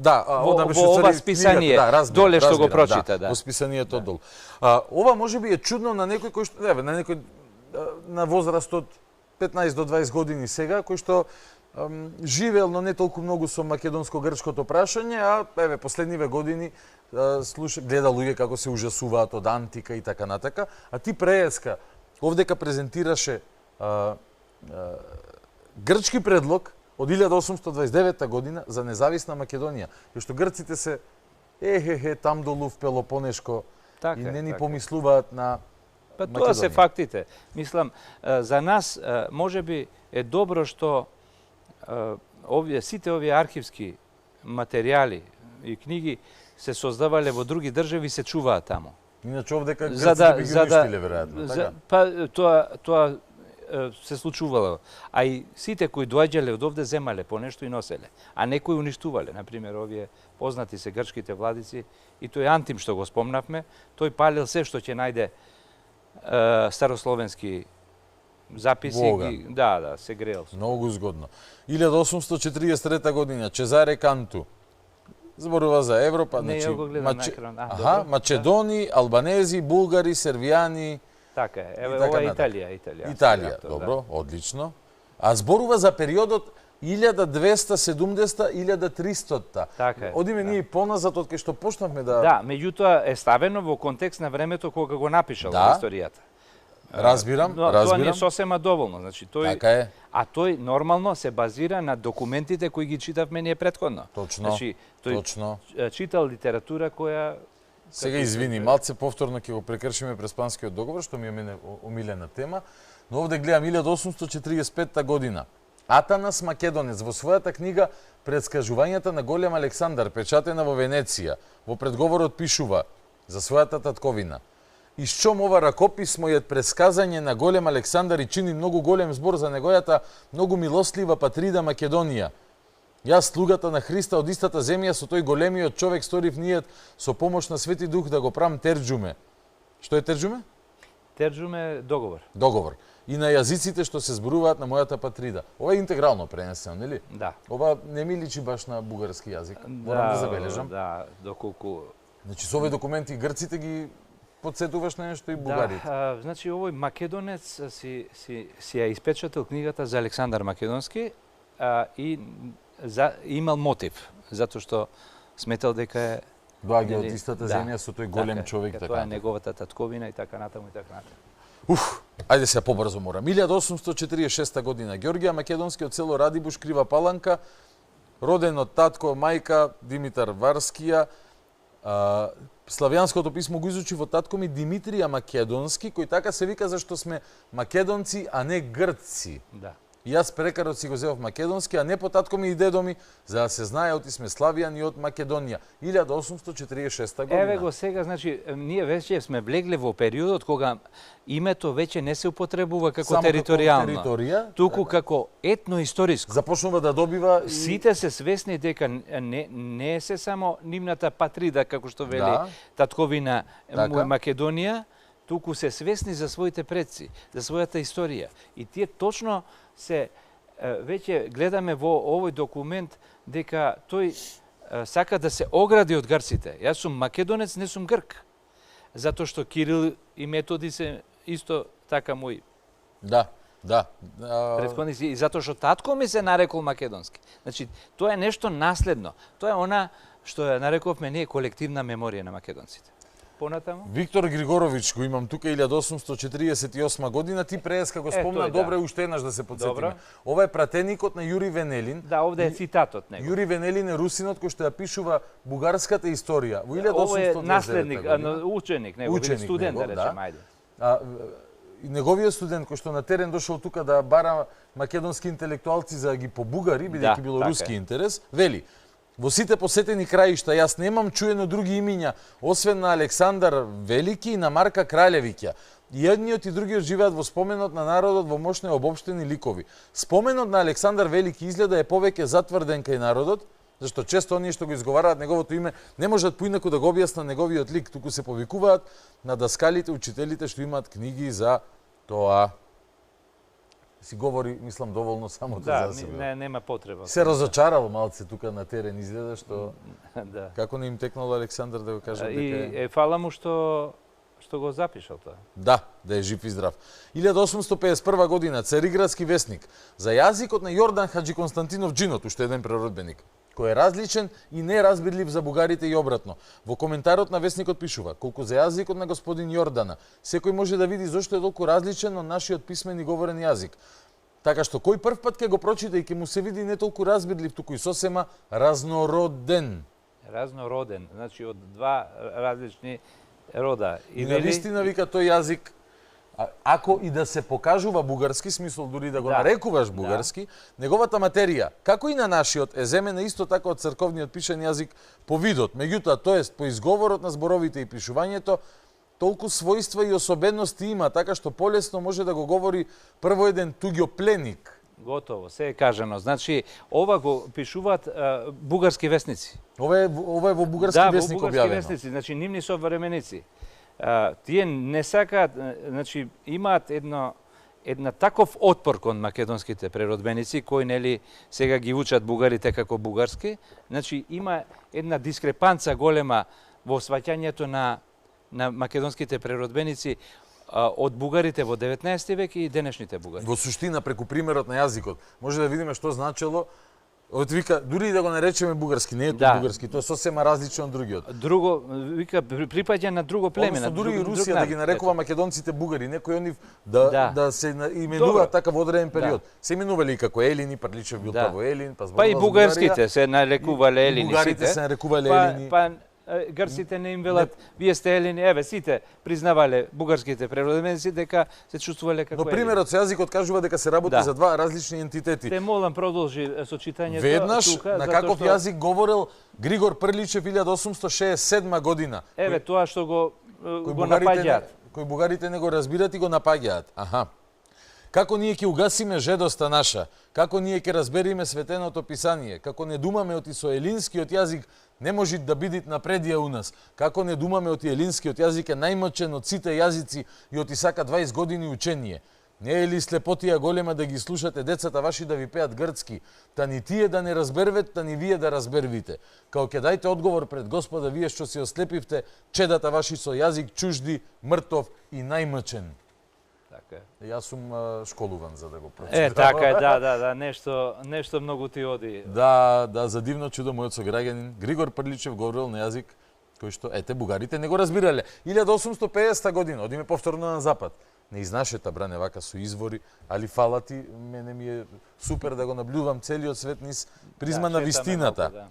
ова списание, доле што го прочита, да. Во списанието долу. Ова можеби е чудно на некој кој што, на некој на возраст од 15 до 20 години сега, кој што живеел, но не толку многу со македонско-грчкото прашање, а еве последниве години гледа луѓе како се ужасуваат од антика и така натака, а ти прееска овдека презентираше грчки предлог од 1829 година за независна Македонија, ја што грците се там долу в Пелопонешко и не ни помислуваат на Македонија. Тоа се фактите. Мислам, за нас можеби е добро што сите овие архивски материјали и книги се создавале во други држави и се чуваат таму. Иначе овдека грците би ги уништиле, веројатно, така? Па тоа се случувало. А и сите кои доаѓале од овде земале по нешто и носеле, а некои уништувале. Например, овие познати се грчките владици и тој Антим што го спомнавме, тој палил се што ќе најде старословенски записи. Да, се грел. Многу згодно. 1843 година Чезаре Канту зборува за Европа, значи Македони, албанези, булгари, сервијани. Така е. Еве ова е Италија. Италија, добро, одлично. А зборува за периодот 1270-1300. Така е. Одиме ние поназад од кај што почнавме да... Да, меѓутоа е ставено во контекст на времето кога го напишал историјата. Разбирам. Тоа не е сосема доволно, значи тој така е. А тој нормално се базира на документите кои ги читавме ние претходно. Точно. Значи тој читал литература која сега извини, малце повторно ќе го прекршиме преспанскиот договор, што ми е мене омилена тема, но овде гледам 1845 година. Атанас Македонец во својата книга Предскажувањата на голем Александар, печатена во Венеција, во предговорот пишува за својата татковина. Исчом ова ракопис мојот предсказање на голем Александар и чини многу голем збор за негојата многу милостлива патрида Македонија. Јас, слугата на Христа од истата земја, со тој големиот човек сторив нијат со помош на Свети Дух да го правам терџуме. Што е терџуме? Терџуме договор. Договор. И на јазиците што се зборуваат на мојата патрида. Ова е интегрално пренесено, нели? Да. Ова не ми личи баш на бугарски јазик. Морам да забележам. Да, доколку... Значи, со овие документи грците ги подсетуваш на нешто и бугарите. Да, значи овој македонец си ја испечатил книгата за Александар Македонски и имал мотив, затоа што сметал дека е доаѓа од истата земја со тој голем човек, така. Тоа е неговата татковина и така натаму и така натаму. Ајде се побрзо морам. 1846 година Ѓорѓија Македонски од село Радибуш, Крива Паланка, роден од татко, мајка Димитар Варскија. Славјанското писмо го изучи во татко ми Димитрија Македонски, кој така се вика зашто сме македонци, а не грци. Да. И јас прекарот си го зевав македонски, а не по татко ми и дедо ми, за да се знае оти сме славјани од Македонија. 1846 година. Еве го сега, значи, ние веќе сме влегле во периодот кога името веќе не се употребува како само територијално, како територија, туку како етноисториско. Започнува да добива и... Сите се свесни дека не се само нивната патрида, како што вели татковина Македонија, туку се свесни за своите предци, за својата историја. И тие точно се веќе гледаме во овој документ дека тој сака да се огради од грците. Јас сум македонец, не сум грк. Затоа што Кирил и Методи се исто така мои. Да. Претходници, и затоа што татко ми се нарекол македонски. Значи, тоа е нешто наследно. Тоа е она што ја нарековме ние колективна меморија на македонците. Понатаму? Виктор Григорович го имам тука, 1848 година. Ти преска го спомна, добре, уште еднаш да се подсетиме. Ова е пратеникот на Јури Венелин. Да, овде е цитатот него. Јури Венелин е русинот кој што ја пишува бугарската историја. Во 1829 Ова е наследник, ученик, него, студент, да речем, ајде. Неговиот студент кој што на терен дошол тука да бара македонски интелектуалци за да ги побугари, бидејќи било руски интерес, вели: во сите посетени краишта јас немам чуено други имиња, освен на Александар Велики и на Марка Кралевиќа. И едниот и другиот живеат во споменот на народот во мощни обобштени ликови. Споменот на Александар Велики изгледа е повеќе затврден кај народот, зашто често оние што го изговараат неговото име не можат поинаку да го објаснат неговиот лик, туку се повикуваат на даскалите, учителите што имаат книги за тоа. Си говори, мислам, доволно самото за себе. Да, нема потреба. Се разочарал малце тука на терен, изгледа што како не им текнало Александар да го кажат дека е фала му што го запишал тоа. Да е жив и здрав. 1851 година Цариградски весник за јазикот на Јордан Хаджи Константинов Џинот, уште еден преродбеник, кој е различен и неразбирлив за бугарите и обратно. Во коментарот на весникот пишува: колку за јазикот на господин Јордана, секој може да види зошто е толку различен од нашиот писмен и говорен јазик. Така што кој прв пат ќе го прочита и ќе му се види не толку разбирлив, туку и сосема разнороден. Разнороден, значи од два различни рода. И на вистина вика тој јазик, ако и да се покажува бугарски, смисол дури да го нарекуваш бугарски, неговата материја, како и на нашиот, е земена исто така од црковниот пишен јазик по видот, меѓутоа, тоест по изговорот на зборовите и пишувањето, толку својства и особености има, така што полесно може да го говори прво еден туѓопленик. Готово, се е кажано. Значи, ова го пишуваат бугарски весници. Ова е во бугарски весник објавено. Да, во бугарски весници, значи нивни современици. Тие не сакаат, значи имаат една таков отпор кон македонските преродбеници кои нели сега ги учат бугарите како бугарски, значи има една дискрепанца голема во сваќањето на македонските преродбеници од бугарите во 19 век и денешните бугари. Во суштина преку примерот на јазикот може да видиме што значело. Од вика, дури да го наречеме бугарски, не е тоа бугарски, тоа сосема различно од другиот. Друго, вика, припаѓа на друго племе. Односно, дури и Русија да ги нарекува македонците бугари, некои од нив да се именуваат така во одреден период. Се именували како елини, Парличев бил право елин, па и бугарските се нарекувале елини. Бугарите се нарекувале елини. Па грците не им велат, вие сте елини, еве, сите признавале бугарските преродбеници дека се чувствувале како елини. Но примерот со јазикот кажува дека се работи за два различни ентитети. Те молам продолжи со читањето веднаш тука, на каков јазик говорел Григор Прличев 1867 година. Еве тоа што го напаѓаат. Кој бугарите не го разбират и го напаѓаат. Аха. Како ние ќе угасиме жедоста наша? Како ние ќе разбериме светеното писание? Како не думаме оти со елинскиот јазик не може да бидит напредија у нас? Како не думаме оти елинскиот јазик е најмочен од сите јазици и оти сака 20 години учение? Не е ли слепотија голема да ги слушате децата ваши да ви пеат грцки, та ни тие да не разбервет, та ни вие да разбервите? Као ќе дајте одговор пред Господа, вие што си ослепивте чедата ваши со јазик чужди, мртов и најмочен. Така. Јас сум школуван за да го процитирам. Така е, да, нешто многу ти оди. Да, за дивно чудо мојот сограѓанин Григор Прличев говорил на јазик кој што бугарите не го разбирале. 1850 година, одиме повторно на запад. Не изнашета бране вака со извори, али фала ти, мене ми е супер да го наблюдувам целиот свет низ призма на вистината.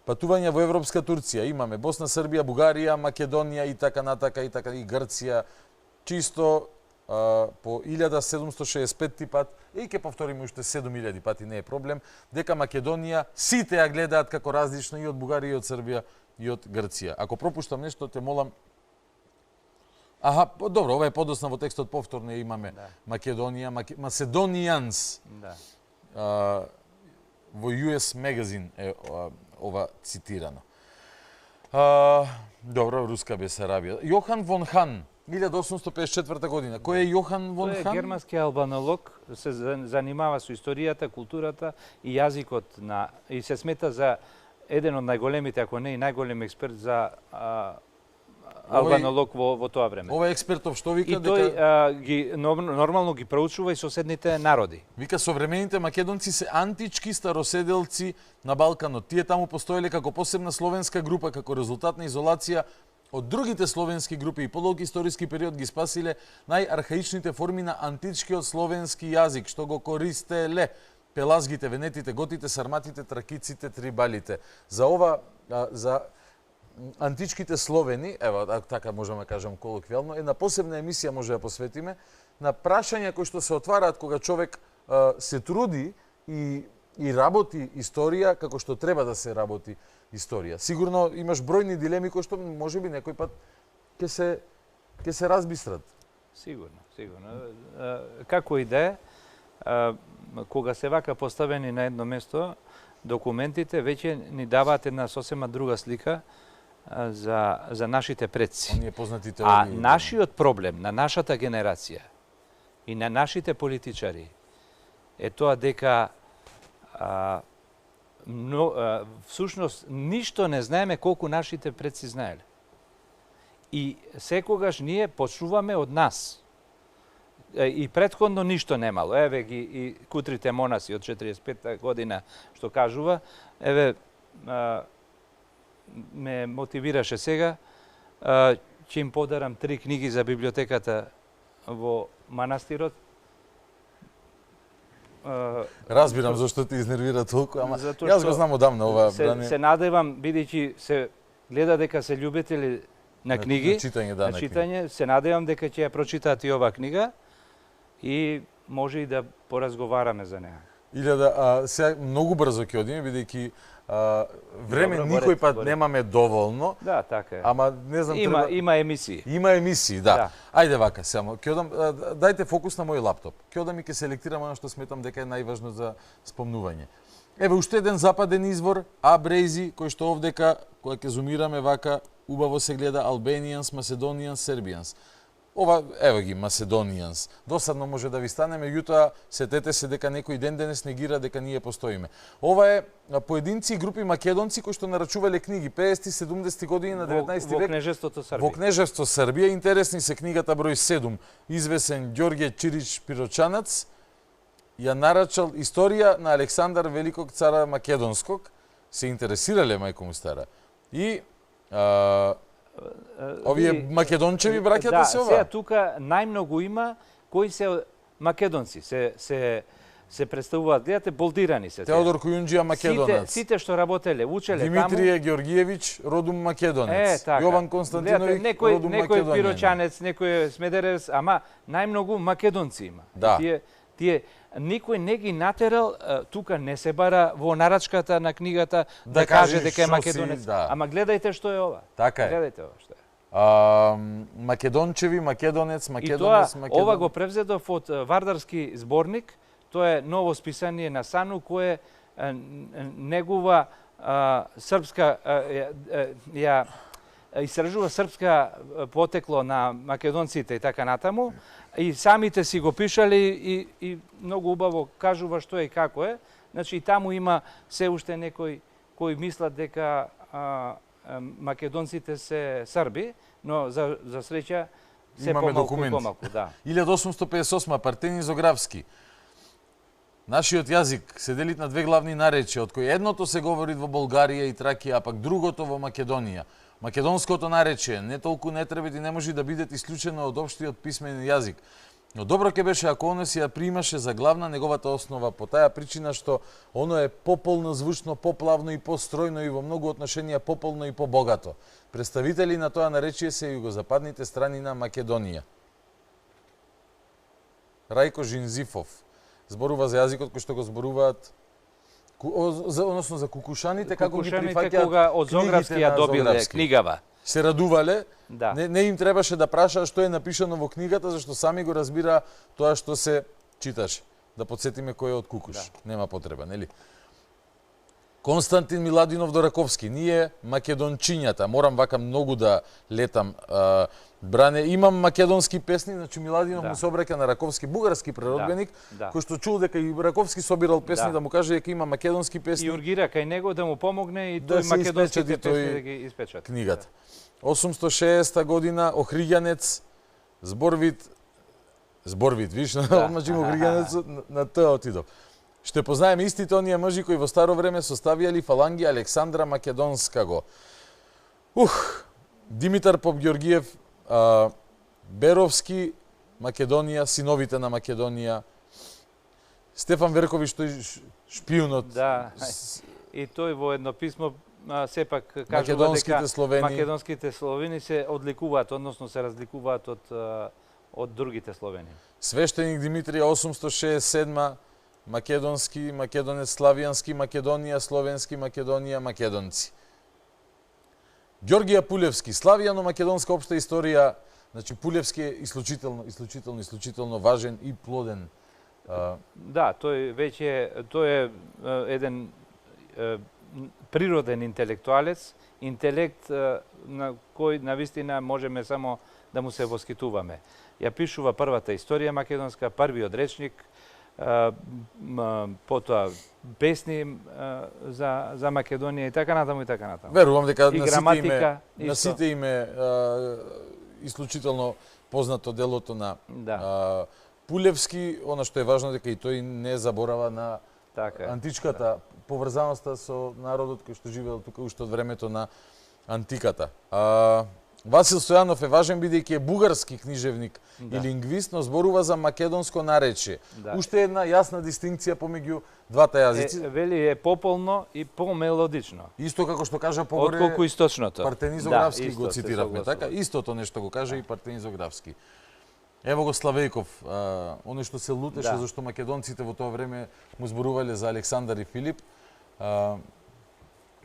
Патувања во Европска Турција имаме Босна, Србија, Бугарија, Македонија и така натака и Грција. Чисто по 1765 пат, и ќе повториме уште 7000 пати, не е проблем, дека Македонија сите ја гледаат како различна и од Бугарија, и од Србија, и од Грција. Ако пропуштам нешто, те молам. Добро, ова е подосна во текстот, повторно имаме Македонија, Macedonians. Во US Magazine е ова цитирано. Добро, Руска Бесарабија. Јохан фон Хан, 1854 година. Кој е Јохан фон Хан? Тој е германски албанолог, се занимава со историјата, културата и јазикот и се смета за еден од најголемите, ако не и најголем експерт за албанолог во тоа време. Ова експертов што вика? И тој нормално ги проучува и соседните народи. Вика современите македонци се антички староседелци на Балканот. Тие таму постоеле како посебна словенска група, како резултат на изолација од другите словенски групи и подолг историски период ги спасиле најархаичните форми на античкиот словенски јазик, што го користеле пелазгите, венетите, готите, сарматите, тракиците, трибалите. За античките словени, ево, така можеме да кажем колоквијално, една посебна емисија може да посветиме на прашања кои што се отвараат кога човек се труди и работи историја како што треба да се работи историја. Сигурно имаш бројни дилеми кои што можеби некој пат ќе се разбистрат. Сигурно. Како и да е, кога се вака поставени на едно место, документите веќе ни даваат една сосема друга слика за нашите предци. Оние познати теории. А нашиот проблем на нашата генерација и на нашите политичари е тоа дека всушност ништо не знаеме колку нашите предци знаеле. И секогаш ние почнуваме од нас. И претходно ништо немало. Еве ги и кутрите монаси од 45 година што кажува, еве ме мотивираше сега, ќе им подарам 3 книги за библиотеката во манастирот. Разбирам зашто ти изнервира толку, ама јас го знам одамна ова бране. Се надевам, бидејќи се гледа дека се љубители на книги, на читање, се надевам дека ќе ја прочитаат и оваа книга и може и да поразговараме за неа. Сега многу брзо ќе одиме, бидејќи време никој пат немаме доволно. Да, така е. Ама не знам има емисии. Има емисии, да. Ајде вака, само ќе одам, дајте фокус на мој лаптоп. Ќе одам и ќе селектирам она што сметам дека е најважно за спомнување. Еве уште еден западен извор, Абрези, кој што овдека кога ќе зумираме вака убаво се гледа Albanians, Macedonians, Serbians. Ова, ево ги, Macedonians. Досадно може да ви стане, меѓутоа сетете се дека некој ден денес негира дека ние постоиме. Ова е поединци и групи македонци кои што нарачувале книги 50-70 години на 19 век. Во кнежеството Србија. Во кнежевство Србија. Интересни се книгата број 7. Извесен Ѓорѓе Чирич Пирочанац ја нарачал историја на Александар Великог цара Македонског. Се интересирале мајко му стара. И овие македончеви браќата се ова? Да, сега тука најмногу има кои се македонци, се представуваат, гледате, болдирани се. Теодор Којунџија македонац. Сите што работеле, учеле таму. Димитрije Георгиевич, родум македонец. Јован Константиновиќ, родум македонец. Некој пирочанец, некој смедерец, ама најмногу македонци има. Да. Тие никој не ги натерал, тука не се бара во нарачката на книгата да каже дека е македонец. Ама гледајте што е ова. Така е. Гледајте ова што е. Македончеви, македонец, македонец. Ова го македонец. превзедов од Вардарски зборник. Тоа е ново списание на Сану кое негува српска ја истражува српска потекло на македонците и така натаму, и самите си го пишали и многу убаво кажува што е и како е. Значи и таму има се уште некои кои мислат дека македонците се срби, но за среќа се помалку и помалку, да. 1858 Партен Изографски. Нашиот јазик се дели на две главни наречија, од кои едното се говори во Болгарија и Тракија, а пак другото во Македонија. Македонското наречие не толку не треба и не може да биде исклучено од општиот писмен јазик. Но добро ќе беше ако оно си ја примаше за главна неговата основа, по таа причина што оно е пополно звучно, поплавно и постројно и во многу отношенија пополно и побогато. Представители на тоа наречие се југозападните страни на Македонија. Рајко Жинзифов зборува за јазикот кој што го зборуваат, односно за кукушаните, како ги прифаќаат кога од Зографски ја добиле книгава. Се радувале, да. не им требаше да прашаат што е напишано во книгата, зашто сами го разбира тоа што се читаше. Да подсетиме кој е од Кукуш. Да. Нема потреба, нели? Константин Миладинов Дораковски. Ние македончињата, морам вака многу да летам, бране, имам македонски песни, значи Миладинов му се обраќа на Раковски, бугарски преродбеник, кој што чул дека и Раковски собирал песни, да му каже дека има македонски песни. И ургира кај него да му помогне и тој македонските песни да ги испечат. Книгата. 860 година Охриѓанец, Зборвид, виш, одмаџи Охриѓанец на тоа отидов. Ще познаеме истите оние мъжи кои во старо време составијали фаланги Александра Македонскаго. Димитар Попгеоргиев, Беровски, Македонија, синовите на Македонија, Стефан Верковиќ, тој шпиунот. Да, и тој во едно писмо сепак кажува дека македонските словени се одликуваат, односно се разликуваат од другите словени. Свештеник Димитрија 867 македонски, македонец, славијански, Македонија, словенски, Македонија, македонци. Ѓоргија Пулевски, славијано-македонска општа историја. Значи Пулевски е исклучително важен и плоден. Да, тој е еден природен интелектуалец, интелект на кој навистина можеме само да му се воскитуваме. Ја пишува првата историја македонска, првиот речник, потоа песни за Македонија и така натаму и така натаму. Верувам дека на сите име исклучително познато делото на Пулевски, она што е важно дека и тој не заборава на античката поврзаноста со народот кој што живеел тука уште од времето на антиката. Васил Стојанов е важен бидејќи е бугарски книжевник и лингвист, но зборува за македонско наречие. Уште една јасна дистинкција помеѓу двата јазици. Вели е пополно и помелодично. Исто како што кажа погоре отколку источното. Партен Изографски го цитиравме, така? Истото нешто го кажа и Партен Изографски. Ево го Славејков, оној што се лутеше зашто македонците во тоа време му зборувале за Александар и Филип.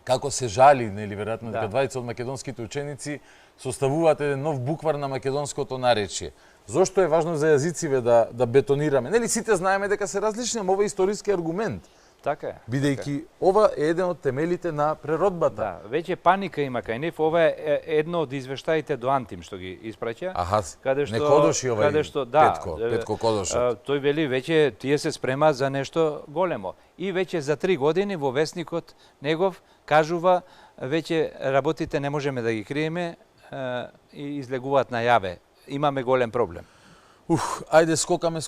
Како се жали, нели, веројатно дека двајца од македонските ученици составуваат еден нов буквар на македонското наречие. Зошто е важно за јазициве да бетонираме? Нели сите знаеме дека се различни, ама ова е историски аргумент. Така е. Бидејќи ова е еден од темелите на преродбата. Да, веќе паника има кај нив. Ова е едно од извештаите до Антим што ги испраќа. Не Кодоши овај Петко Кодошот. Тој вели веќе тие се спремаат за нешто големо. И веќе за 3 години во весникот негов кажува веќе работите не можеме да ги криеме и излегуваат најаве. Имаме голем проблем. Ајде скокаме,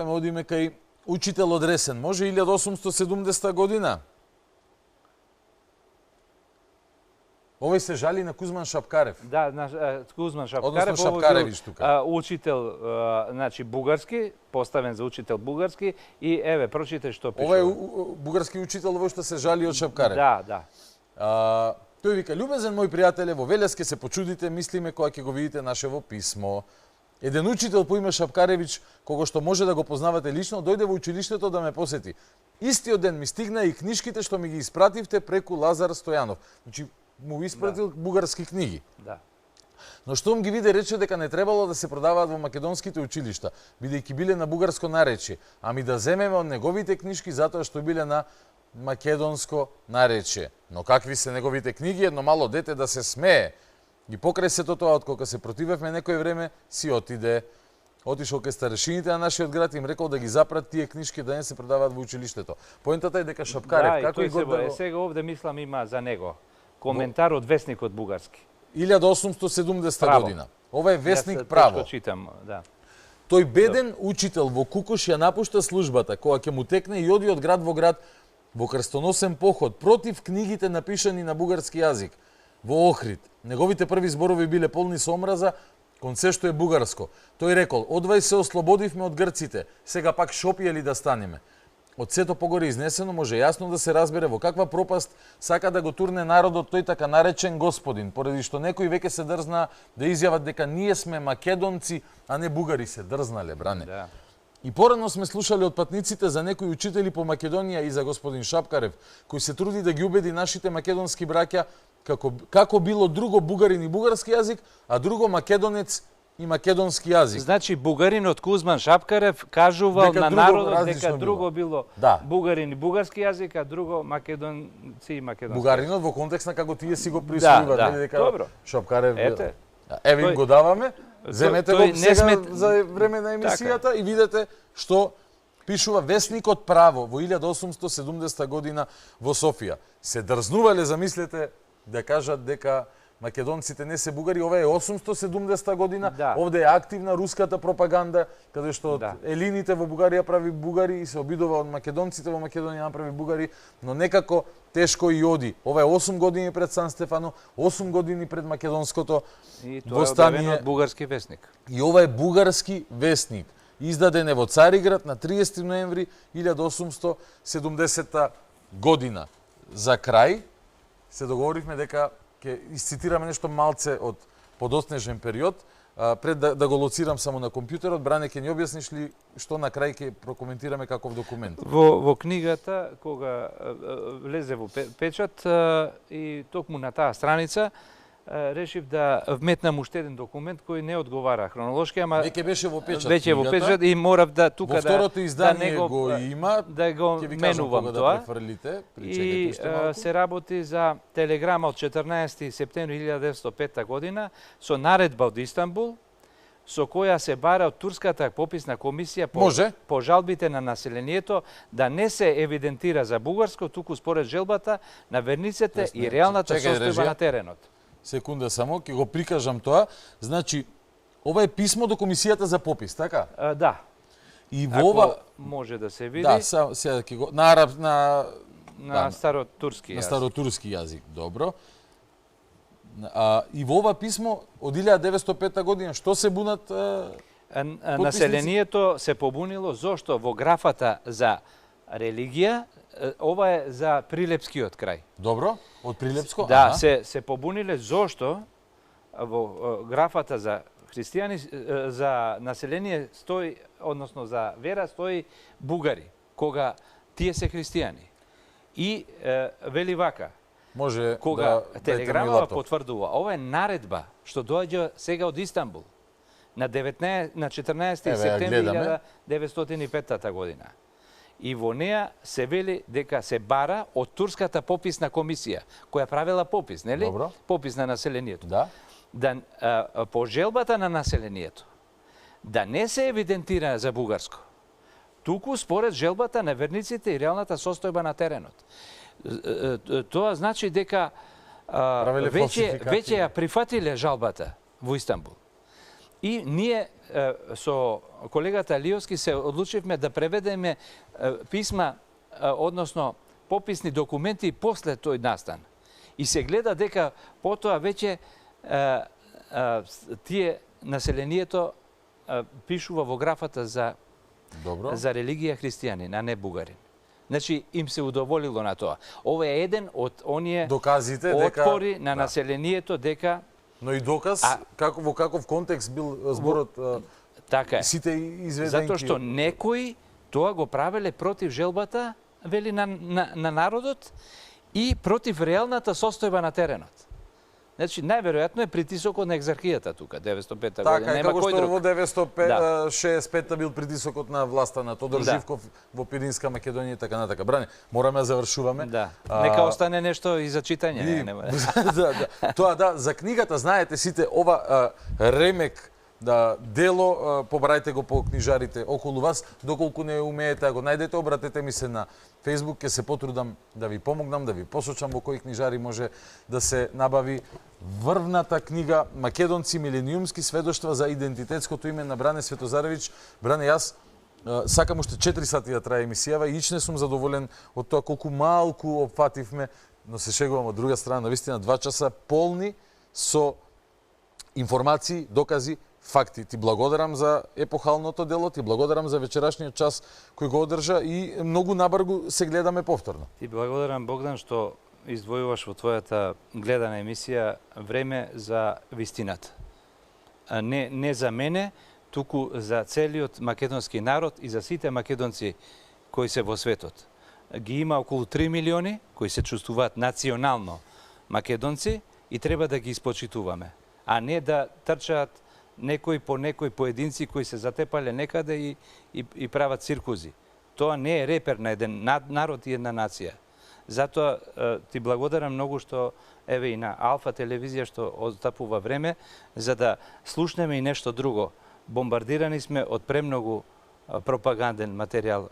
одиме кај учител од Ресен. Може 1870 година. Овој се жали на Кузман Шапкарев. Да, на Кузман Шапкарев. Односно Шапкаревич тука. Учител, значи бугарски, поставен за учител бугарски и еве прочитај што пише. Овој бугарски учител во што се жали од Шапкарев. Да. Тој вика: "Љубезен мој пријателе, во Велес ке се почудите, мислиме кога ќе го видите нашево писмо. Еден учител по име Шапкаревич, кого што може да го познавате лично, дојде во училиштето да ме посети. Истиот ден ми стигна и книжките што ми ги испративте преку Лазар Стојанов." Значи, му испратил бугарски книги. Да. Но штом ги виде, рече дека не требало да се продаваат во македонските училишта, бидејќи биле на бугарско наречие, ами да земеме од неговите книжки затоа што биле на македонско наречие. Но какви се неговите книги, едно мало дете да се смее. И покрај сето тоа, откога се противевме некој време, си отиде. Отишол кај старешините на нашиот град и им рекол да ги запрат тие книжки да не се продаваат во училиштето. Поентата е дека Шапкарев, како и го да... Сега овде мислам има за него коментар од весникот бугарски. 1870 година. Ова е весник Право. Јас читам, да. Тој беден учител во Кукуш ја напушта службата, кога ќе му текне и оди од град во град во крстоносен поход против книгите напишани на бугарски јазик во Охрид. Неговите први зборови биле полни со омраза кон се што е бугарско. Тој рекол: "Одвај се ослободивме од грците, сега пак шопије ли да станеме?" Од сето погоре изнесено може јасно да се разбере во каква пропаст сака да го турне народот тој така наречен господин, поради што некои веќе се дрзна да изјават дека ние сме македонци, а не бугари. Се дрзнале, бране. Да. И порано сме слушале од патниците за некои учители по Македонија и за господин Шапкарев, кој се труди да ги убеди нашите македонски браќа како било друго бугарин и бугарски јазик, а друго македонец и македонски јазик. Значи бугаринот Кузман Шапкарев кажувал на народот дека друго било бугарин и бугарски јазик, а друго македонци и македонски. Бугаринот во контекст на како тие си го присвојуваат, нели дека Шапкарев бил. Еве им го даваме. Земете го сега за време на емисијата и видете што пишува весникот Право во 1870 година во Софија. Се дрзнувале, замислете, да кажат дека македонците не се бугари. Ова е 870 година. Да. Овде е активна руската пропаганда, каде што елините во Бугарија прави бугари и се обидува од македонците во Македонија направи бугари, но некако тешко и оди. Ова е 8 години пред Сан Стефано, 8 години пред македонското востание. И тоа е од бугарски весник. И ова е бугарски весник. Издаден е во Цариград на 30 ноември 1870 година. За крај се договоривме дека ќе исцитираме нешто малце од подоснежен период. Пред да го лоцирам само на компјутерот, Бране, ќе ни објасниш ли што на крај ќе прокоментираме каков документ? Во книгата, кога влезе во печат и токму на таа страница, решив да вметнам уште еден документ кој не одговара хронолошки, ама веќе беше во печат. Веќе во печат и морав да тука во второто издание го има, да го менувам тоа. И се работи за телеграма од 14 септември 1905 година со наредба од Истанбул, со која се бара од турската пописна комисија по жалбите на населението да не се евидентира за бугарско, туку според желбата на верниците и реалната состојба на теренот. Секунда само, ќе го прикажам тоа. Значи, ова е писмо до Комисијата за попис, така? Да. И во ова може да се види. Да, сега ќе го на старотурски јазик. На старотурски јазик, добро. И во ова писмо од 1905 година што се бунат населението се побунило зошто во графата за религија, ова е за Прилепскиот крај. Добро, од Прилепско? Да, се побуниле зошто во графата за христијани, за население стои, односно за вера стои бугари, кога тие се христијани. И вели вака, може кога телеграмава потврдува, ова е наредба што доаѓа сега од Истанбул на 14 септември 1905 година. И во неа се вели дека се бара од турската пописна комисија, која правела попис, нели? Добро. Попис на населението. Да. Да по желбата на населението да не се евидентира за бугарско, туку според желбата на верниците и реалната состојба на теренот. Тоа значи дека веќе ја прифатиле жалбата во Истанбул. И ние со колегата Лиовски се одлучивме да преведеме писма, односно пописни документи после тој настан. И се гледа дека потоа веќе тие населението пишува во графата за религија христијанин, а не бугарин. Значи, им се удоволило на тоа. Ова е еден од оние отпори на населението дека... Но и доказ, во каков контекст бил зборот, така е. Сите изведенки... Затоа што некои тоа го правеле против желбата, вели, на народот и против реалната состојба на теренот. Значи, најверојатно е притисокот на екзархијата тука, 905 Така, година. Нема како кој што друг. во 965 бил притисокот на власта на Тодор Живков во Пиринска Македонија и така натака. Бране, мораме да завршуваме. Да. Нека остане нешто и за читање. Тоа за книгата, знаете сите, ова ремек дело, побрајте го по книжарите околу вас, доколку не умеете, ако најдете, обратете ми се на Facebook, ќе се потрудам да ви помогнам, да ви посочам во кои книжари може да се набави врвната книга Македонци милениумски сведоштва за идентитетското име на Бране Светозаревич. Бране, јас сакам уште 4 сати да трае емисијава и ич не сум задоволен од тоа колку малку опфативме, но се шегувам од друга страна, навистина 2 часа полни со информации, докази, факти. Ти благодарам за епохалното дело, ти благодарам за вечерашниот час кој го одржа и многу набргу се гледаме повторно. Ти благодарам, Богдан, што издвојуваш во твојата гледана емисија време за вистината. Не за мене, туку за целиот македонски народ и за сите македонци кои се во светот. Ги има околу 3 милиони кои се чувствуваат национално македонци и треба да ги испочитуваме, а не да трчаат некои по поединци кои се затепале некаде и прават циркузи. Тоа не е репер на еден народ и една нација. Затоа ти благодарам многу што еве и на Алфа телевизија што отстапува време за да слушнеме и нешто друго. Бомбардирани сме од премногу пропаганден материјал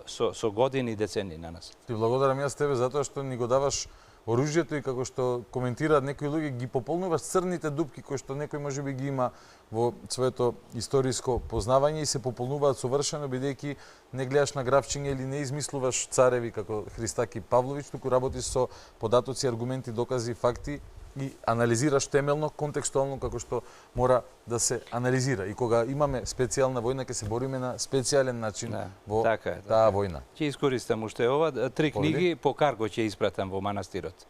со години и децени на нас. Ти благодарам јас тебе затоа што ни го даваш оружјето и како што коментираат некои луѓе, ги пополнуваш црните дупки кои што некој можеби ги има во своето историско познавање и се пополнуваат совршено, бидејќи не гледаш на графчиња или не измислуваш цареви како Христаки Павлович, туку работиш со податоци, аргументи, докази, факти и анализираш темелно, контекстуално како што мора да се анализира. И кога имаме специјална војна, ќе се бориме на специјален начин во таа војна. Ќе искористам уште ова, 3 книги по карго ќе испратам во манастирот.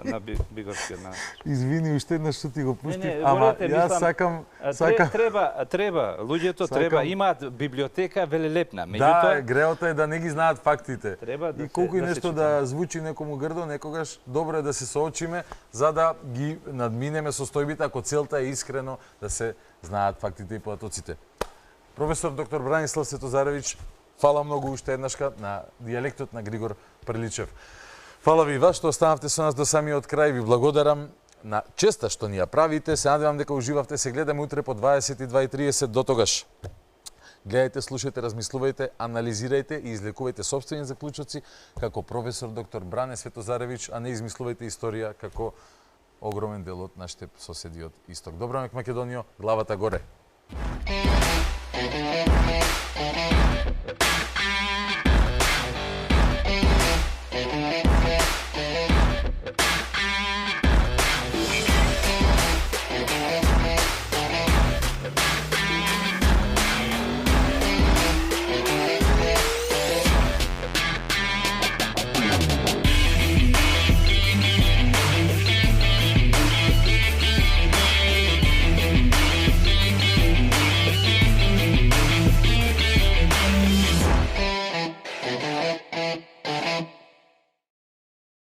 На Бигорскиот манастир. Извини, уште еднаш што ти го пуштив, ама јас сакам... Треба, луѓето треба, имаат библиотека велелепна. Да, греото е да не ги знаат фактите. И колку и нешто да звучи некому грдо, некогаш добро е да се соочиме, за да ги надминеме состојбите, ако целта е искрено да се знаат фактите и податоците. Професор доктор Бранислав Светозаревич, фала многу уште еднашка на дијалектот на Григор Приличев. Фала ви вас што останавте со нас до самиот крај. Ви благодарам на честа што ни ја правите. Се надевам дека уживавте. Се гледаме утре по 22:30. До тогаш. Гледајте, слушајте, размислувајте, анализирајте и излекувајте сопствени заклучоци како професор доктор Бране Светозаревич, а не измислувајте историја како огромен дел од нашите соседи од Исток. Добро mek Македонијо, главата горе.